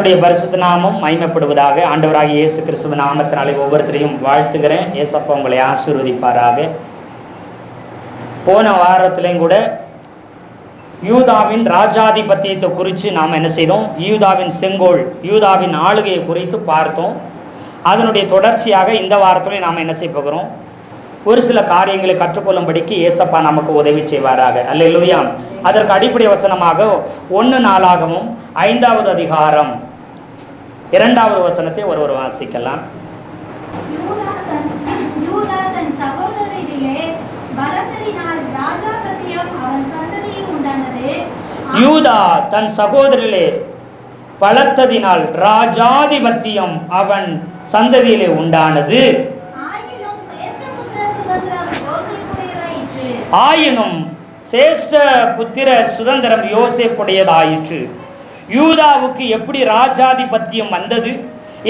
கர்த்தருடைய பரிசுத்த நாமம் மகிமைப்படுவதாக. ஆண்டவராகிய இயேசு கிறிஸ்துவ நாமத்தினாலே ஒவ்வொருத்தரையும் வாழ்த்துகிறேன். ஏசப்பா உங்களை ஆசீர்வதிப்பாராக. போன வாரத்திலையும் கூட யூதாவின் ராஜாதிபத்தியத்தை குறித்து நாம் என்ன செய்தோம்? யூதாவின் செங்கோல், யூதாவின் ஆளுகையை குறித்து பார்த்தோம். அதனுடைய தொடர்ச்சியாக இந்த வாரத்திலையும் நாம் என்ன செய்ய போகிறோம்? ஒரு சில காரியங்களை கற்றுக்கொள்ளும்படிக்கு ஏசப்பா நமக்கு உதவி செய்வாராக. அல்லேலூயா. அதற்கு அடிப்படை வசனமாக 1 நாளாகமும் 5வது அதிகாரம் 2வது வசனத்தை ஒருவர் வாசிக்கலாம். யூதா தன் சகோதரிலே பலத்ததினால் ராஜாதிபத்தியம் அவன் சந்ததியிலே உண்டானது. ஆயினும் சேஷ்ட புத்திர சுதந்திரம் யோசேப்புடையதாயிற்று. யூதாவுக்கு எப்படி ராஜாதிபத்தியம் வந்தது?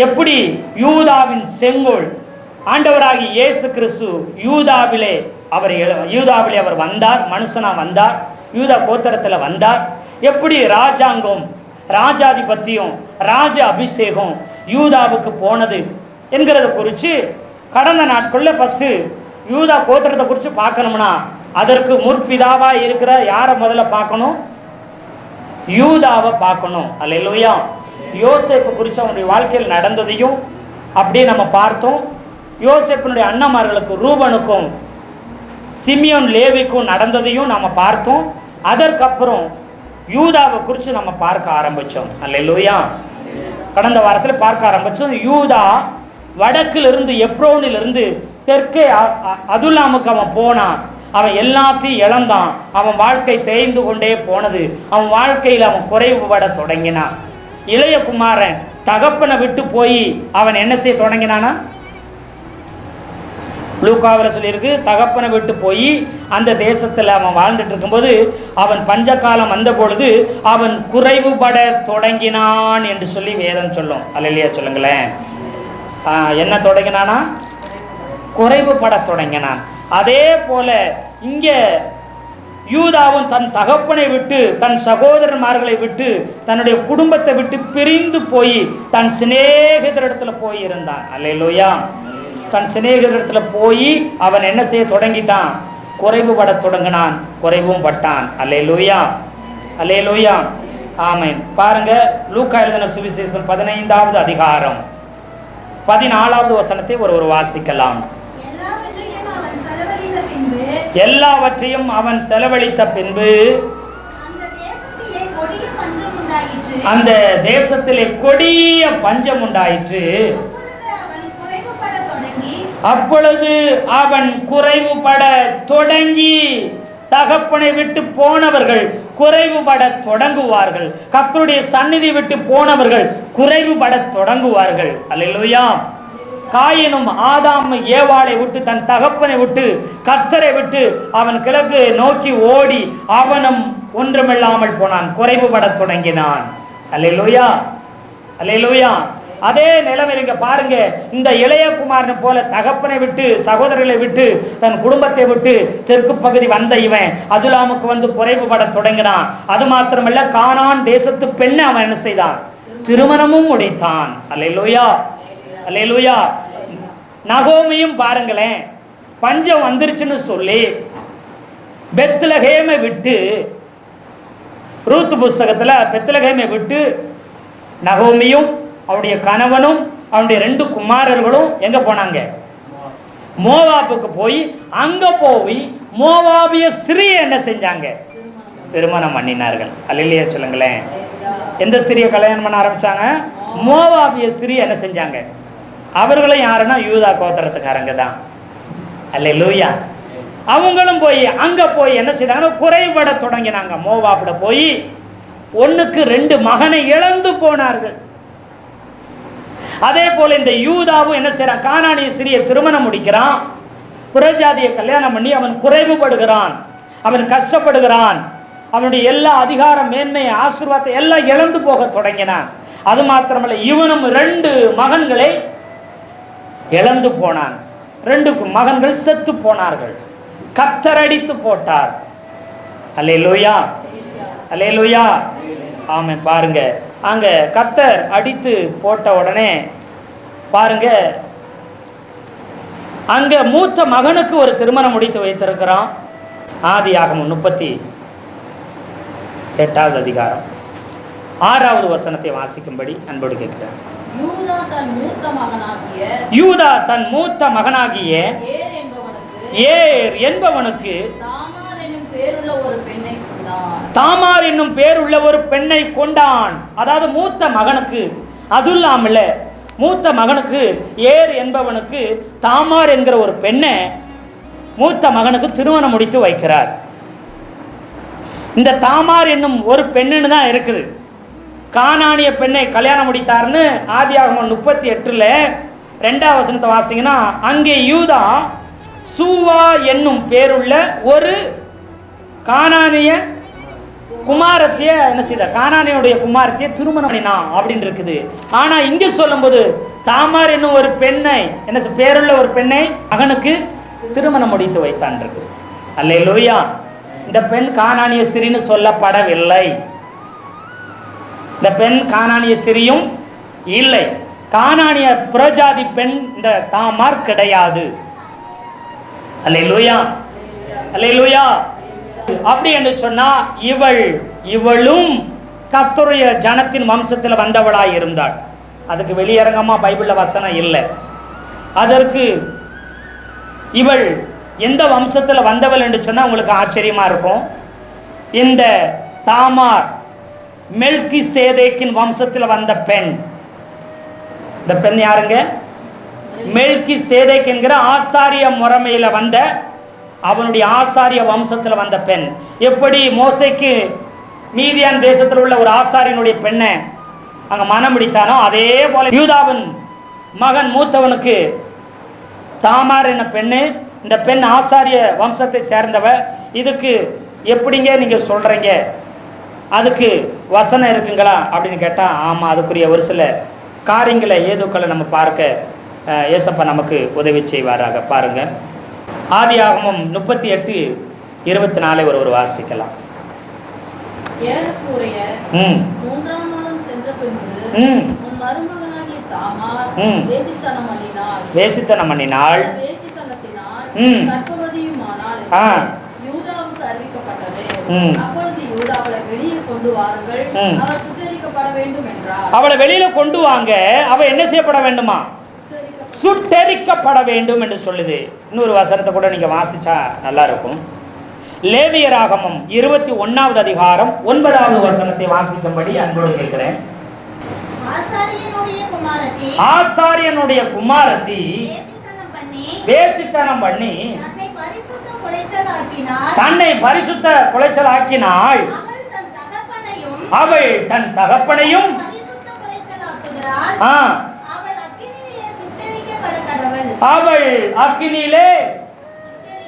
எப்படி யூதாவின் செங்கோல் ஆண்டவராகி இயேசு கிறிஸ்து யூதாவிலே அவர் வந்தார், மனுஷனா வந்தார், யூதா கோத்திரத்தில் வந்தார். எப்படி ராஜாங்கம், ராஜாதிபத்தியம், ராஜ அபிஷேகம் யூதாவுக்கு போனது என்கிறத குறித்து கடந்த நாட்களில் ஃபஸ்ட்டு யூதா கோத்திரத்தை குறித்து பார்க்கணும்னா அதற்கு முற்பிதாவாக இருக்கிற யாரை முதல்ல பார்க்கணும்? யூதாவை பார்க்கணும். அல்லேலூயா. யோசேப்பு குறித்து அவனுடைய வாழ்க்கையில் நடந்ததையும் அப்படியே நம்ம பார்த்தோம். யோசேப்பினுடைய அண்ணமார்களுக்கு ரூபனுக்கும் சிமியோன் லேவிக்கும் நடந்ததையும் நம்ம பார்த்தோம். அதற்கப்புறம் யூதாவை குறித்து நம்ம பார்க்க ஆரம்பித்தோம். அல்லேலூயா. கடந்த வாரத்தில் பார்க்க ஆரம்பித்தோம். யூதா வடக்கிலிருந்து எப்ரோனிலிருந்து தெற்கே அதுல்லாமுக்கு அவன் போனான். அவன் எல்லாத்தையும் இழந்தான். அவன் வாழ்க்கை தேய்ந்து கொண்டே போனது. அவன் வாழ்க்கையில் அவன் குறைவுபட தொடங்கினான். இளைய குமாரன் தகப்பனை விட்டு போய் அவன் என்ன செய்ய தொடங்கினானா? லூக்காவில் சொல்லியிருக்கு, தகப்பனை விட்டு போய் அந்த தேசத்தில் அவன் வாழ்ந்துட்டு இருக்கும்போது அவன் பஞ்சகாலம் வந்த பொழுது அவன் குறைவுபட தொடங்கினான் என்று சொல்லி வேதம் சொல்லும். அல்லேலூயா சொல்லுங்களேன். என்ன தொடங்கினானா? குறைவுபட தொடங்கினான். அதே போல இங்கே யூதாவும் தன் தகப்பனை விட்டு, தன் சகோதரன்மார்களை விட்டு, தன்னுடைய குடும்பத்தை விட்டு பிரிந்து போய் தன் சிநேகிதரிடத்துல போய் இருந்தான். அல்லேலூயா. தன் சிநேகிதரிடத்துல போய் அவன் என்ன செய்ய தொடங்கிட்டான்? குறைவுபட தொடங்கினான், குறைவும் பட்டான். அல்லேலூயா, அல்லேலூயா, ஆமென். பாருங்க, லூக்கா எழுதின சுவிசேஷம் 15வது அதிகாரம் 14வது வசனத்தை ஒருவர் வாசிக்கலாம். எல்லாவற்றையும் அவன் செலவழித்த பின்பு அந்த தேசத்திலே கொடிய பஞ்சம் உண்டாயிற்று. அப்பொழுது அவன் குறைவுபட தொடங்கி, தகப்பனை விட்டு போனவர்கள் குறைவுபட தொடங்குவார்கள். கர்த்தருடைய சந்நிதி விட்டு போனவர்கள் குறைவுபட தொடங்குவார்கள். அல்லேலூயா. காயினும் ஆதாம் ஏவாளை விட்டு, தன் தகப்பனை விட்டு, கர்த்தரை விட்டு அவன் கிழக்கு நோக்கி ஓடி அவனும் ஒன்றுமில்லாமல் போனான், குறைவுபட தொடங்கினான். அல்லேலூயா, அல்லேலூயா. அதே நிலைமையில் இங்க பாருங்க, இந்த இளைய குமாரன் போல தகப்பனை விட்டு, சகோதரர்களை விட்டு, தன் குடும்பத்தை விட்டு தெற்கு பகுதி வந்த இவன் அதுலாமுக்கு வந்து குறைவுபட தொடங்கினான். அது மாத்திரமல்ல, கானான் தேசத்து பெண்ணை அவன் என்ன செய்தான்? திருமணமும் முடித்தான். அல்லேலூயா, அல்லேலூயா. நகோமியும் பாருங்களேன், பஞ்சம் வந்துருச்சுன்னு சொல்லி பெத்லகேமை விட்டு, ரூத் புஸ்தகத்தில் பெத்லகேமை விட்டு நகோமியும் அவனுடைய கணவனும் அவனுடைய 2 குமாரர்களும் எங்க போனாங்க? மோவாபுக்கு போய் அங்க போய் மோவாபிய ஸ்திரியை என்ன செஞ்சாங்க? திருமணம் பண்ணினார்கள். அல்லேலூயா சொல்லுங்களேன். எந்த ஸ்திரியை கல்யாணம் பண்ண ஆரம்பிச்சாங்க? மோவாபிய ஸ்திரி என்ன செஞ்சாங்க? அவர்களும் யாருன்னா யூதா கோத்திரத்துக்காரங்க தான். அல்லேலூயா. அவங்களும் போய் அங்க போய் என்ன செய்தாங்க? குறைபட தொடங்கினாங்க. மோவாபிட போய் 1க்கு 2 மகனை இழந்து போனார்கள். அதே போல இந்த யூதாவும் என்ன செய்யறான்? கானானிய ஸ்திரியை திருமணம் முடிக்கிறான், புறஜாதியை கல்யாணம் பண்ணி அவன் குறைவுபடுகிறான், அவன் கஷ்டப்படுகிறான், அவனுடைய எல்லா அதிகார மேன்மை ஆசீர்வாதத்தை எல்லாம் இழந்து போக தொடங்கினான். அது மாத்திரமல்ல, இவனும் 2 மகன்களை இழந்து போனான். 2 மகன்கள் செத்து போனார்கள். கர்த்தர் அடித்து போட்டார். அல்லேலூயா, அல்லேலூயா, ஆமென். பாருங்க, அங்க கர்த்தர் அடித்து போட்ட உடனே பாருங்க, அங்க மூத்த மகனுக்கு ஒரு திருமணம் முடித்து வைத்திருக்கிறான். ஆதியாகமம் 38வது அதிகாரம் 6வது வசனத்தை வாசிக்கும்படி அன்போடு கேட்கிறேன். யூதா தன் மூத்த மகனாகிய ஏர் என்பவனுக்கு தாமார் என்னும் பேருள்ள ஒரு பெண்ணை கொண்டான். அதாவது மூத்த மகனுக்கு, அது இல்லாமல மூத்த மகனுக்கு ஏர் என்பவனுக்கு தாமார் என்கிற ஒரு பெண்ணை மூத்த மகனுக்கு திருமணம் முடித்து வைக்கிறார். இந்த தாமார் என்னும் ஒரு பெண்ணுன்னு தான் இருக்குது. கானானிய பெண்ணை கல்யாணம் முடித்தார்னு ஆதியாகமம் 38ல் 2வது வசனத்தை வாசிங்கன்னா, அங்கே யூதா சூவா என்னும் பேருள்ள ஒரு கானானிய குமாரத்திய என்ன செய்த, கானானியுடைய குமாரத்திய திருமணம் பண்ணினான் அப்படின்னு இருக்குது. ஆனா இங்க சொல்லும்போது தாமார் என்னும் ஒரு பெண்ணை என்ன பேருள்ள ஒரு பெண்ணை மகனுக்கு திருமணம் முடித்து வைத்தான் இருக்கு. அல்லேலூயா. இந்த பெண் கானானிய ஸ்திரீன்னு சொல்லப்படவில்லை. இந்த பெண் கானானிய ஸ்திரீயும் இல்லை. கானானிய புறஜாதி பெண் இந்த தாமார் கிடையாது. அல்லேலூயா, அல்லேலூயா. அப்படி என்று சொன்னா இவளும் கர்த்தருடைய ஜனத்தின் வம்சத்தில் வந்தவளாய் இருந்தாள். அதுக்கு வெளியரங்கமா பைபிள்ல வசனம் இல்லை. அதற்கு இவள் எந்த வம்சத்தில் வந்தவள் என்று சொன்னா உங்களுக்கு ஆச்சரியமா இருக்கும். இந்த தாமார் மெல்கி சேதேக்கின் வம்சத்தில் வந்த பெண். இந்த பெண் யாருங்க? மெல்கி சேதேக் என்கிற ஆசாரிய முறைமையில வந்த, அவனுடைய ஆசாரிய வம்சத்தில் வந்த பெண். எப்படி மோசேக்கு மீதியான் தேசத்தில் உள்ள ஒரு ஆசாரியனுடைய பெண்ணை அங்க மனம் முடித்தானோ, அதே போல யூதாவின் மகன் மூத்தவனுக்கு தாமார் என்ன பெண்ணு. இந்த பெண் ஆசாரிய வம்சத்தை சேர்ந்தவ. இதுக்கு எப்படிங்க நீங்க சொல்றீங்க, அதுக்கு வசனம் இருக்குங்களா அப்படின்னு கேட்டா, ஆமா, அதுக்குரிய ஒரு சில காரியங்களை ஏதுக்களை நம்ம பார்க்க ஏசப்பா நமக்கு உதவி செய்வாராக. பாருங்க, ஆதியாகமம் 38:24 ஒரு வாசிக்கலாம். வேசித்தனம் பண்ணினாள். அவளை வெளியில கொண்டு வாங்க. அவ என்ன செய்யப்பட வேண்டுமா? சுட்டெரிக்கப்பட வேண்டும் என்று சொல்லுது. இன்னொரு வசனத்தை கூட நீங்க வாசிச்சா நல்லா இருக்கும். லேவியராகமம் 21வது அதிகாரம் 9வது வசனத்தை வாசிக்கும்படி அன்போடு கேட்கிறேன். ஆசாரியனுடைய குமாரத்தி வேசித்தனம் பண்ணி தன்னை பரிசுத்த குலைச்சலாக்கினாள். அவள் தன் தகப்பனையும் அவள் அக்கினியிலே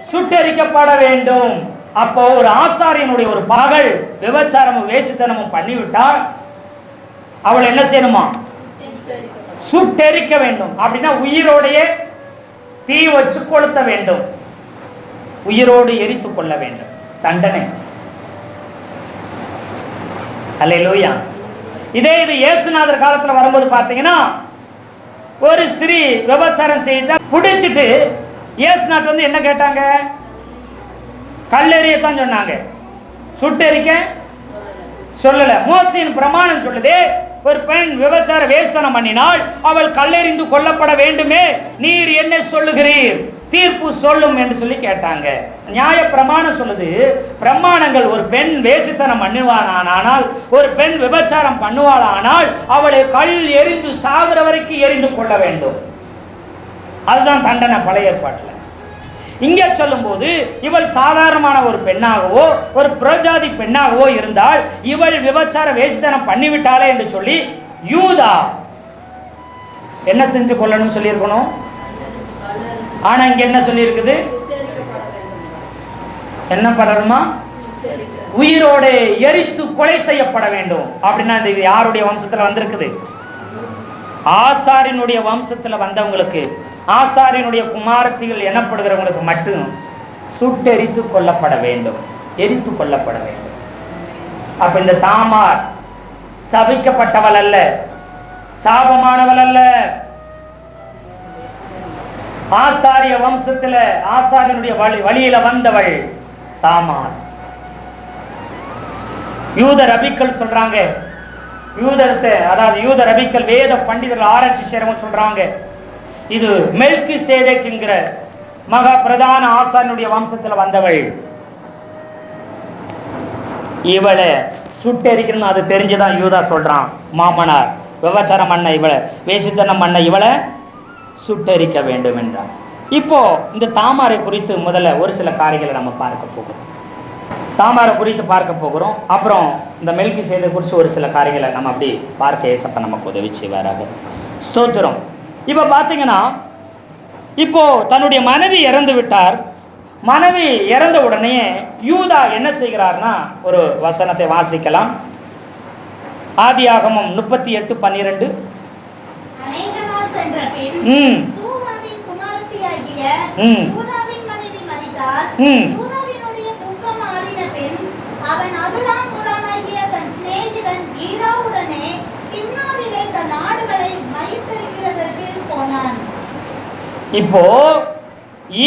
சுட்டெரிக்கப்பட வேண்டும். அப்போ ஒரு ஆசாரியனுடைய ஒரு மகள் விபச்சாரமும் வேசித்தனமும் பண்ணிவிட்டால் அவள் என்ன செய்யணுமா? சுட்டெரிக்க வேண்டும். அப்படின்னா உயிரோடைய தீ வச்சு கொளுத்த வேண்டும், உயிரோடு எரித்து கொள்ள வேண்டும். தண்டனை. அல்லேலூயா. இதே இது இயேசுநாதர் காலத்துல வரும்போது பாத்தீங்கன்னா, ஒரு ஸ்திரீ விபச்சாரம் செய்தா பிடிச்சிட்டு இயேசுநாதர் வந்து என்ன கேட்டாங்க? கல்லெறியத்தான் சொன்னாங்க, சுட்டெரிக்க சொல்லல. மோசேயின் பிரமாணம் சொல்லுதே, ஒரு பெண் விபச்சார வேசனம் பண்ணினால் அவள் கல்லெறிந்து கொல்லப்பட வேண்டுமே, நீர் என்ன சொல்லுகிறீர், தீர்ப்பு சொல்லும் என்று சொல்லி கேட்டாங்க. நியாய பிரமாணம் சொல்லுது, பிரமாணங்கள் ஒரு பெண் வேசித்தனம் பண்ணுவானால், ஒரு பெண் விபச்சாரம் பண்ணுவாளானால் அவளை கல் எரிந்து சாகுற வரைக்கும் எரிந்து கொள்ள வேண்டும். அதுதான் தண்டனை பழைய ஏற்பாட்டில். இங்கே சொல்லும் போது இவள் சாதாரணமான ஒரு பெண்ணாகவோ ஒரு புறஜாதி பெண்ணாகவோ இருந்தால் இவள் விபச்சார வேசித்தனம் பண்ணிவிட்டாளே என்று சொல்லி யூதா என்ன செஞ்சு கொள்ளணும் சொல்லி இருக்கணும். ஆனா இங்க என்ன சொல்லி இருக்குது? என்ன பண்ணணுமா? உயிரோட எரித்து கொலை செய்யப்பட வேண்டும். அப்படின்னா இது யாருடைய வம்சத்துல வந்திருக்குது? ஆசாரியனுடைய வம்சத்துல வந்தவங்களுக்கு, ஆசாரியனுடைய குமாரத்திகள் எனப்படுகிறவங்களுக்கு மட்டும் சுட்டெரித்து கொல்லப்பட வேண்டும், எரித்து கொல்லப்பட வேண்டும். அப்ப இந்த தாமார் சபிக்கப்பட்டவள் அல்ல, சாபமானவள் அல்ல. ஆசாரிய வம்சத்துல ஆசாரியனுடைய வழியில வந்தவள் தாமார். யூத ரபிக்கள் சொல்றாங்க, யூத ரபிக்கள் வேத பண்டிதர்கள் ஆராய்ச்சி செய்றவங்க சொல்றாங்க, இது மெல்கி சேதேக்குங்கிற மகா பிரதான ஆசாரியனுடைய வம்சத்துல வந்தவள். இவளை சுட்டெரிக்கணும் அது தெரிஞ்சுதான் யூதா சொல்றான், மாமனார் விபச்சாரம் பண்ண இவளை, வேசித்தனம் பண்ண இவளை சுட்டெரிக்க வேண்டும் என்றார். இப்போ இந்த தாமாரை குறித்து முதல்ல ஒரு சில காரியங்களை நம்ம பார்க்க போகிறோம். தாமாரை குறித்து பார்க்க போகிறோம். அப்புறம் இந்த மெல்கி சேதை குறித்து ஒரு சில காரியங்களை நம்ம அப்படி பார்க்க ஏசப்ப நமக்கு உதவி செய்வாராக. ஸ்தோத்திரம். இப்போ பார்த்தீங்கன்னா, இப்போ தன்னுடைய மனைவி இறந்து விட்டார். மனைவி இறந்த உடனே யூதா என்ன செய்கிறார்னா, ஒரு வசனத்தை வாசிக்கலாம். ஆதியாகமம் 38:12. இப்போ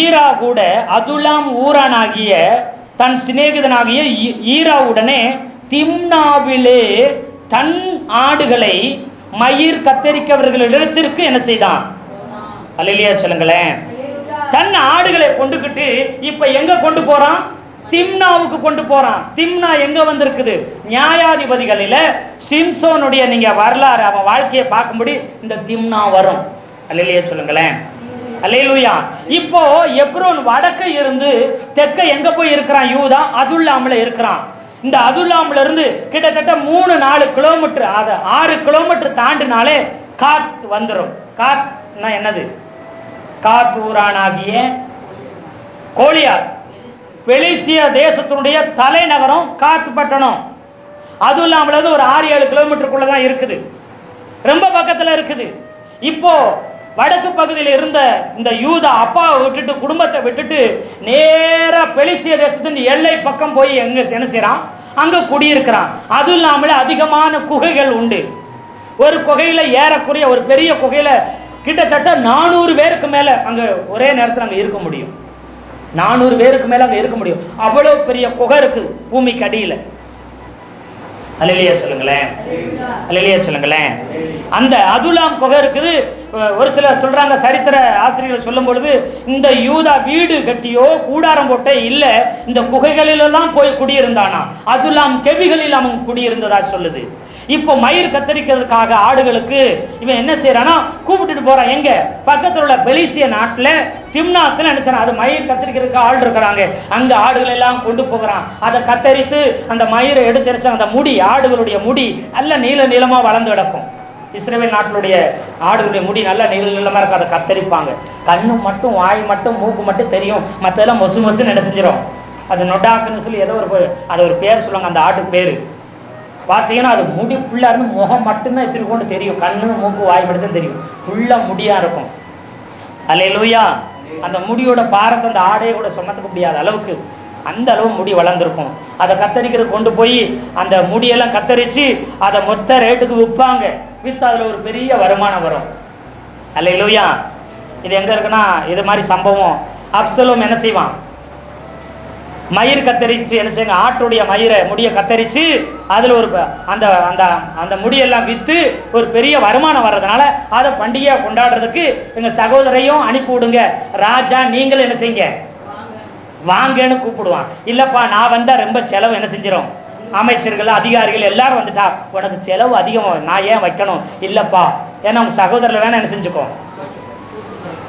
ஈரா கூட அதுலாம் ஊரானாகிய தன் சிநேகிதனாகிய ஈராவுடனே திம்னாவிலே தன் ஆடுகளை மயிர் கத்தரிக்கவர்களிடத்திற்கு என்ன செய்தான்? அல்லேலூயா சொல்லுங்களேன். தன் ஆடுகளை கொண்டுகிட்டு இப்ப எங்க கொண்டு போறான்? திம்னாவுக்கு கொண்டு போறான். திம்னா எங்க வந்திருக்குது? நியாயாதிபதிகளில சிம்சோனுடைய நீங்க வரலாறு அவன் வாழ்க்கையை பார்க்கும்படி இந்த திம்னா வரும். அல்லேலூயா சொல்லுங்களேன். அல்லேலூயா. இப்போ எப்ரோன் வடக்க இருந்து தெற்க எங்க போய் இருக்கிறான்? யூதா அதுல்லாம்ல இருக்கிறான். இந்த அதுல்லாம்ல இருந்து கிட்டத்தட்ட 3-4 கிலோமீட்டர், 6 கிலோமீட்டர் தாண்டினாலே காத் வந்துடும். காத்னா என்னது? காத்தூரானாகிய கோலியாத், பெலிசிய தேசத்தினுடைய தலைநகரம் காத் பட்டணம். அதுல்லாம்ல இருந்து ஒரு 6-7 கிலோமீட்டருக்குள்ள தான் இருக்குது, ரொம்ப பக்கத்தில் இருக்குது. இப்போ வடக்கு பகுதியில் இருந்த இந்த யூதா அப்பாவை விட்டுட்டு குடும்பத்தை விட்டுட்டு நேரா பெலிசிய தேசத்தின் எல்லை பக்கம் போய் எங்க என்ன செய்யறான்? அங்க குடியிருக்கிறான். அது இல்லாமல் அதிகமான குகைகள் உண்டு. ஒரு குகையில ஏறக்குறைய ஒரு பெரிய குகையில கிட்டத்தட்ட 400 பேருக்கு மேல அங்க ஒரே நேரத்தில் அங்க இருக்க முடியும். 400 பேருக்கு மேல அங்க இருக்க முடியும். அவ்வளவு பெரிய குகை இருக்கு பூமிக்கு அடியில. அல்லேலூயா சொல்லுங்களேன். அல்லேலூயா சொல்லுங்களேன். அந்த அதுலாம் குகை இருக்குது. ஒரு சிலர் சொல்றாங்க, சரித்திர ஆசிரியர்கள் சொல்லும் பொழுது, இந்த யூதா வீடு கட்டியோ கூடாரம் போட்டே இல்லை, இந்த குகைகளிலெல்லாம் போய் குடியிருந்தானா, அதுலாம் கெபிகளில் அவன் குடியிருந்ததா சொல்லுது. இப்போ மயிர் கத்தரிக்கிறதுக்காக ஆடுகளுக்கு இவன் என்ன செய்யறானா, கூப்பிட்டுட்டு போறான். எங்க? பக்கத்தில் உள்ள பெலிசிய நாட்டில் திம்னாத்தில் என்ன செய்யறான், அது மயிர் கத்தரிக்கிறதுக்கு ஆள் இருக்கிறாங்க, அங்க ஆடுகள் எல்லாம் கொண்டு போகிறான். அதை கத்தரித்து அந்த மயிரை எடுத்து அந்த முடி, ஆடுகளுடைய முடி நல்ல நீள நீளமா வளர்ந்து கிடக்கும். இஸ்ரேல் நாட்டினுடைய ஆடுகளுடைய முடி நல்ல நீள நீளமா இருக்கும். அதை கத்தரிப்பாங்க. கண்ணு மட்டும், வாய் மட்டும், மூக்கு மட்டும் தெரியும், மற்றதெல்லாம் மொசு மொசுன்னு என்ன செஞ்சிடும். அது நொடாக்குன்னு சொல்லி ஏதோ ஒரு பேர் சொல்லுவாங்க, அந்த ஆட்டு பேர். பார்த்தீங்கன்னா அது முடி ஃபுல்லாக இருந்து முகம் மட்டும்தான் எத்திரி கொண்டு தெரியும், கண்ணு மூக்கு வாய் மட்டும் தெரியும், ஃபுல்லாக முடியாக இருக்கும். அல்லேலூயா. அந்த முடியோட பாரத்தை அந்த ஆடையை கூட சுமத்துக்க முடியாத அளவுக்கு அந்த அளவு முடி வளர்ந்துருக்கும். அதை கத்தரிக்கிறது கொண்டு போய் அந்த முடியெல்லாம் கத்தரித்து அதை மொத்த ரேட்டுக்கு விற்பாங்க. விற்று அதில் ஒரு பெரிய வருமானம் வரும். அல்லேலூயா. இது எங்கே இருக்குன்னா, இது மாதிரி சம்பவம் அப்சலோம் என்ன செய்வான், மயிர் கத்தரிச்சு என்ன செய்யுங்க, ஆட்டுடைய முடியை கத்தரிச்சு அதில் ஒரு அந்த அந்த அந்த முடியெல்லாம் விற்று ஒரு பெரிய வருமானம் வர்றதுனால அதை பண்டிகையாக கொண்டாடுறதுக்கு எங்கள் சகோதரையும் அனுப்பி விடுங்க, ராஜா நீங்களும் என்ன செய்யுங்க வாங்கன்னு கூப்பிடுவான். இல்லைப்பா நான் வந்தால் ரொம்ப செலவு என்ன செஞ்சிடும், அமைச்சர்கள் அதிகாரிகள் எல்லாரும் வந்துட்டா உனக்கு செலவு அதிகமாக நான் ஏன் வைக்கணும், இல்லைப்பா ஏன்னா உங்கள் சகோதரில் வேணா என்ன செஞ்சுக்கோ.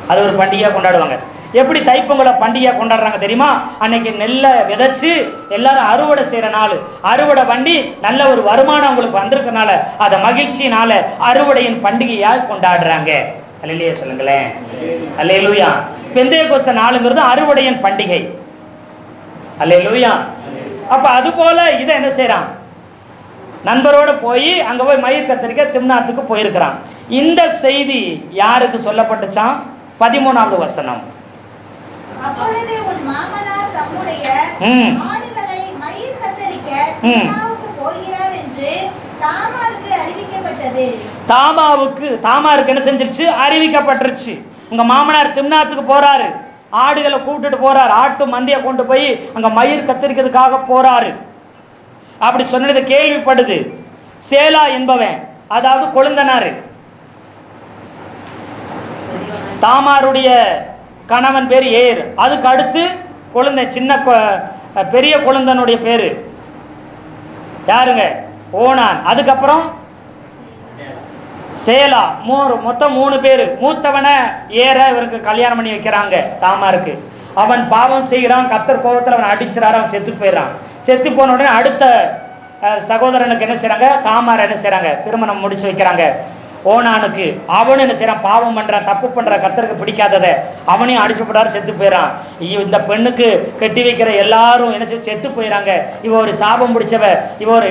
அது ஒரு பண்டிகையாக கொண்டாடுவாங்க. எப்படி தைப்பொங்கலை பண்டிகையாக கொண்டாடுறாங்க தெரியுமா? அன்னைக்கு நெல்லை விதைச்சு எல்லாரும் அறுவடை செய்கிற நாள், அறுவடை பண்ணி நல்ல ஒரு வருமானம் அவங்களுக்கு வந்திருக்கனால அதை மகிழ்ச்சியினால அறுவடையின் பண்டிகையாக கொண்டாடுறாங்க. அல்லேலூயா சொல்லுங்களேன். அல்லேலூயா. பெந்தேகோஸ்தே நாளுங்கிறது அறுவடையின் பண்டிகை. அல்லேலூயா. அப்ப அது போல இதை என்ன செய்யறான், நண்பரோடு போய் அங்க போய் மயிர் கத்தரிக்க திம்னாத்துக்கு போயிருக்கிறான். இந்த செய்தி யாருக்கு சொல்லப்பட்டுச்சான்? 13வது வசனம். அப்பொழுது உன் மாமனார் தம்முடைய ஆடுகளை மயிர் கத்தரிக்க திம்னாவுக்கு போகிறார் என்று தாமாருக்கு தாமாருக்கு என்ன செஞ்சிருச்சு? அறிவிக்கப்பட்டுருச்சு. உங்க மாமனார் திம்னாத்துக்கு போறாரு, ஆடுகளை கூப்பிட்டுட்டு போறாரு, ஆட்டு மந்தையை கொண்டு போய் அங்க மயிர் கத்திரிக்கிறதுக்காக போறாரு. அப்படி சொன்னது கேள்விப்படுது. சேலா என்பவன், அதாவது கொழுந்தனாரு, தாமாருடைய கணவன் பேர் ஏர். அதுக்கு அடுத்து கொழுந்த, சின்ன பெரிய கொழுந்தனுடைய பேரு யாருங்க? ஓனான். அதுக்கப்புறம் சேலா. மொத்தம் 3 பேர். மூத்தவனை ஏற இவருக்கு கல்யாணம் பண்ணி வைக்கிறாங்க தாமாருக்கு. அவன் பாவம் செய்கிறான், கர்த்தர் கோபத்தில் அவன் அடிச்சிடாரு, அவன் செத்து போயிடறான். செத்து போன உடனே அடுத்த சகோதரனுக்கு என்ன செய்றாங்க? தாமார் என்ன செய்றாங்க? திருமணம் முடிச்சு வைக்கிறாங்க ஓனானுக்கு. அவனு என்ன செய்யறான்? பாவம் பண்றான், தப்பு பண்றான், கர்த்தருக்கு பிடிக்காததை அவனையும் அடிச்சு போட்டாரு, செத்து போயிடறான். இந்த பெண்ணுக்கு கட்டி வைக்கிற எல்லாரும் என்ன செய்ய? செத்து போயிடறாங்க. இவ ஒரு சாபம் பிடிச்சவ,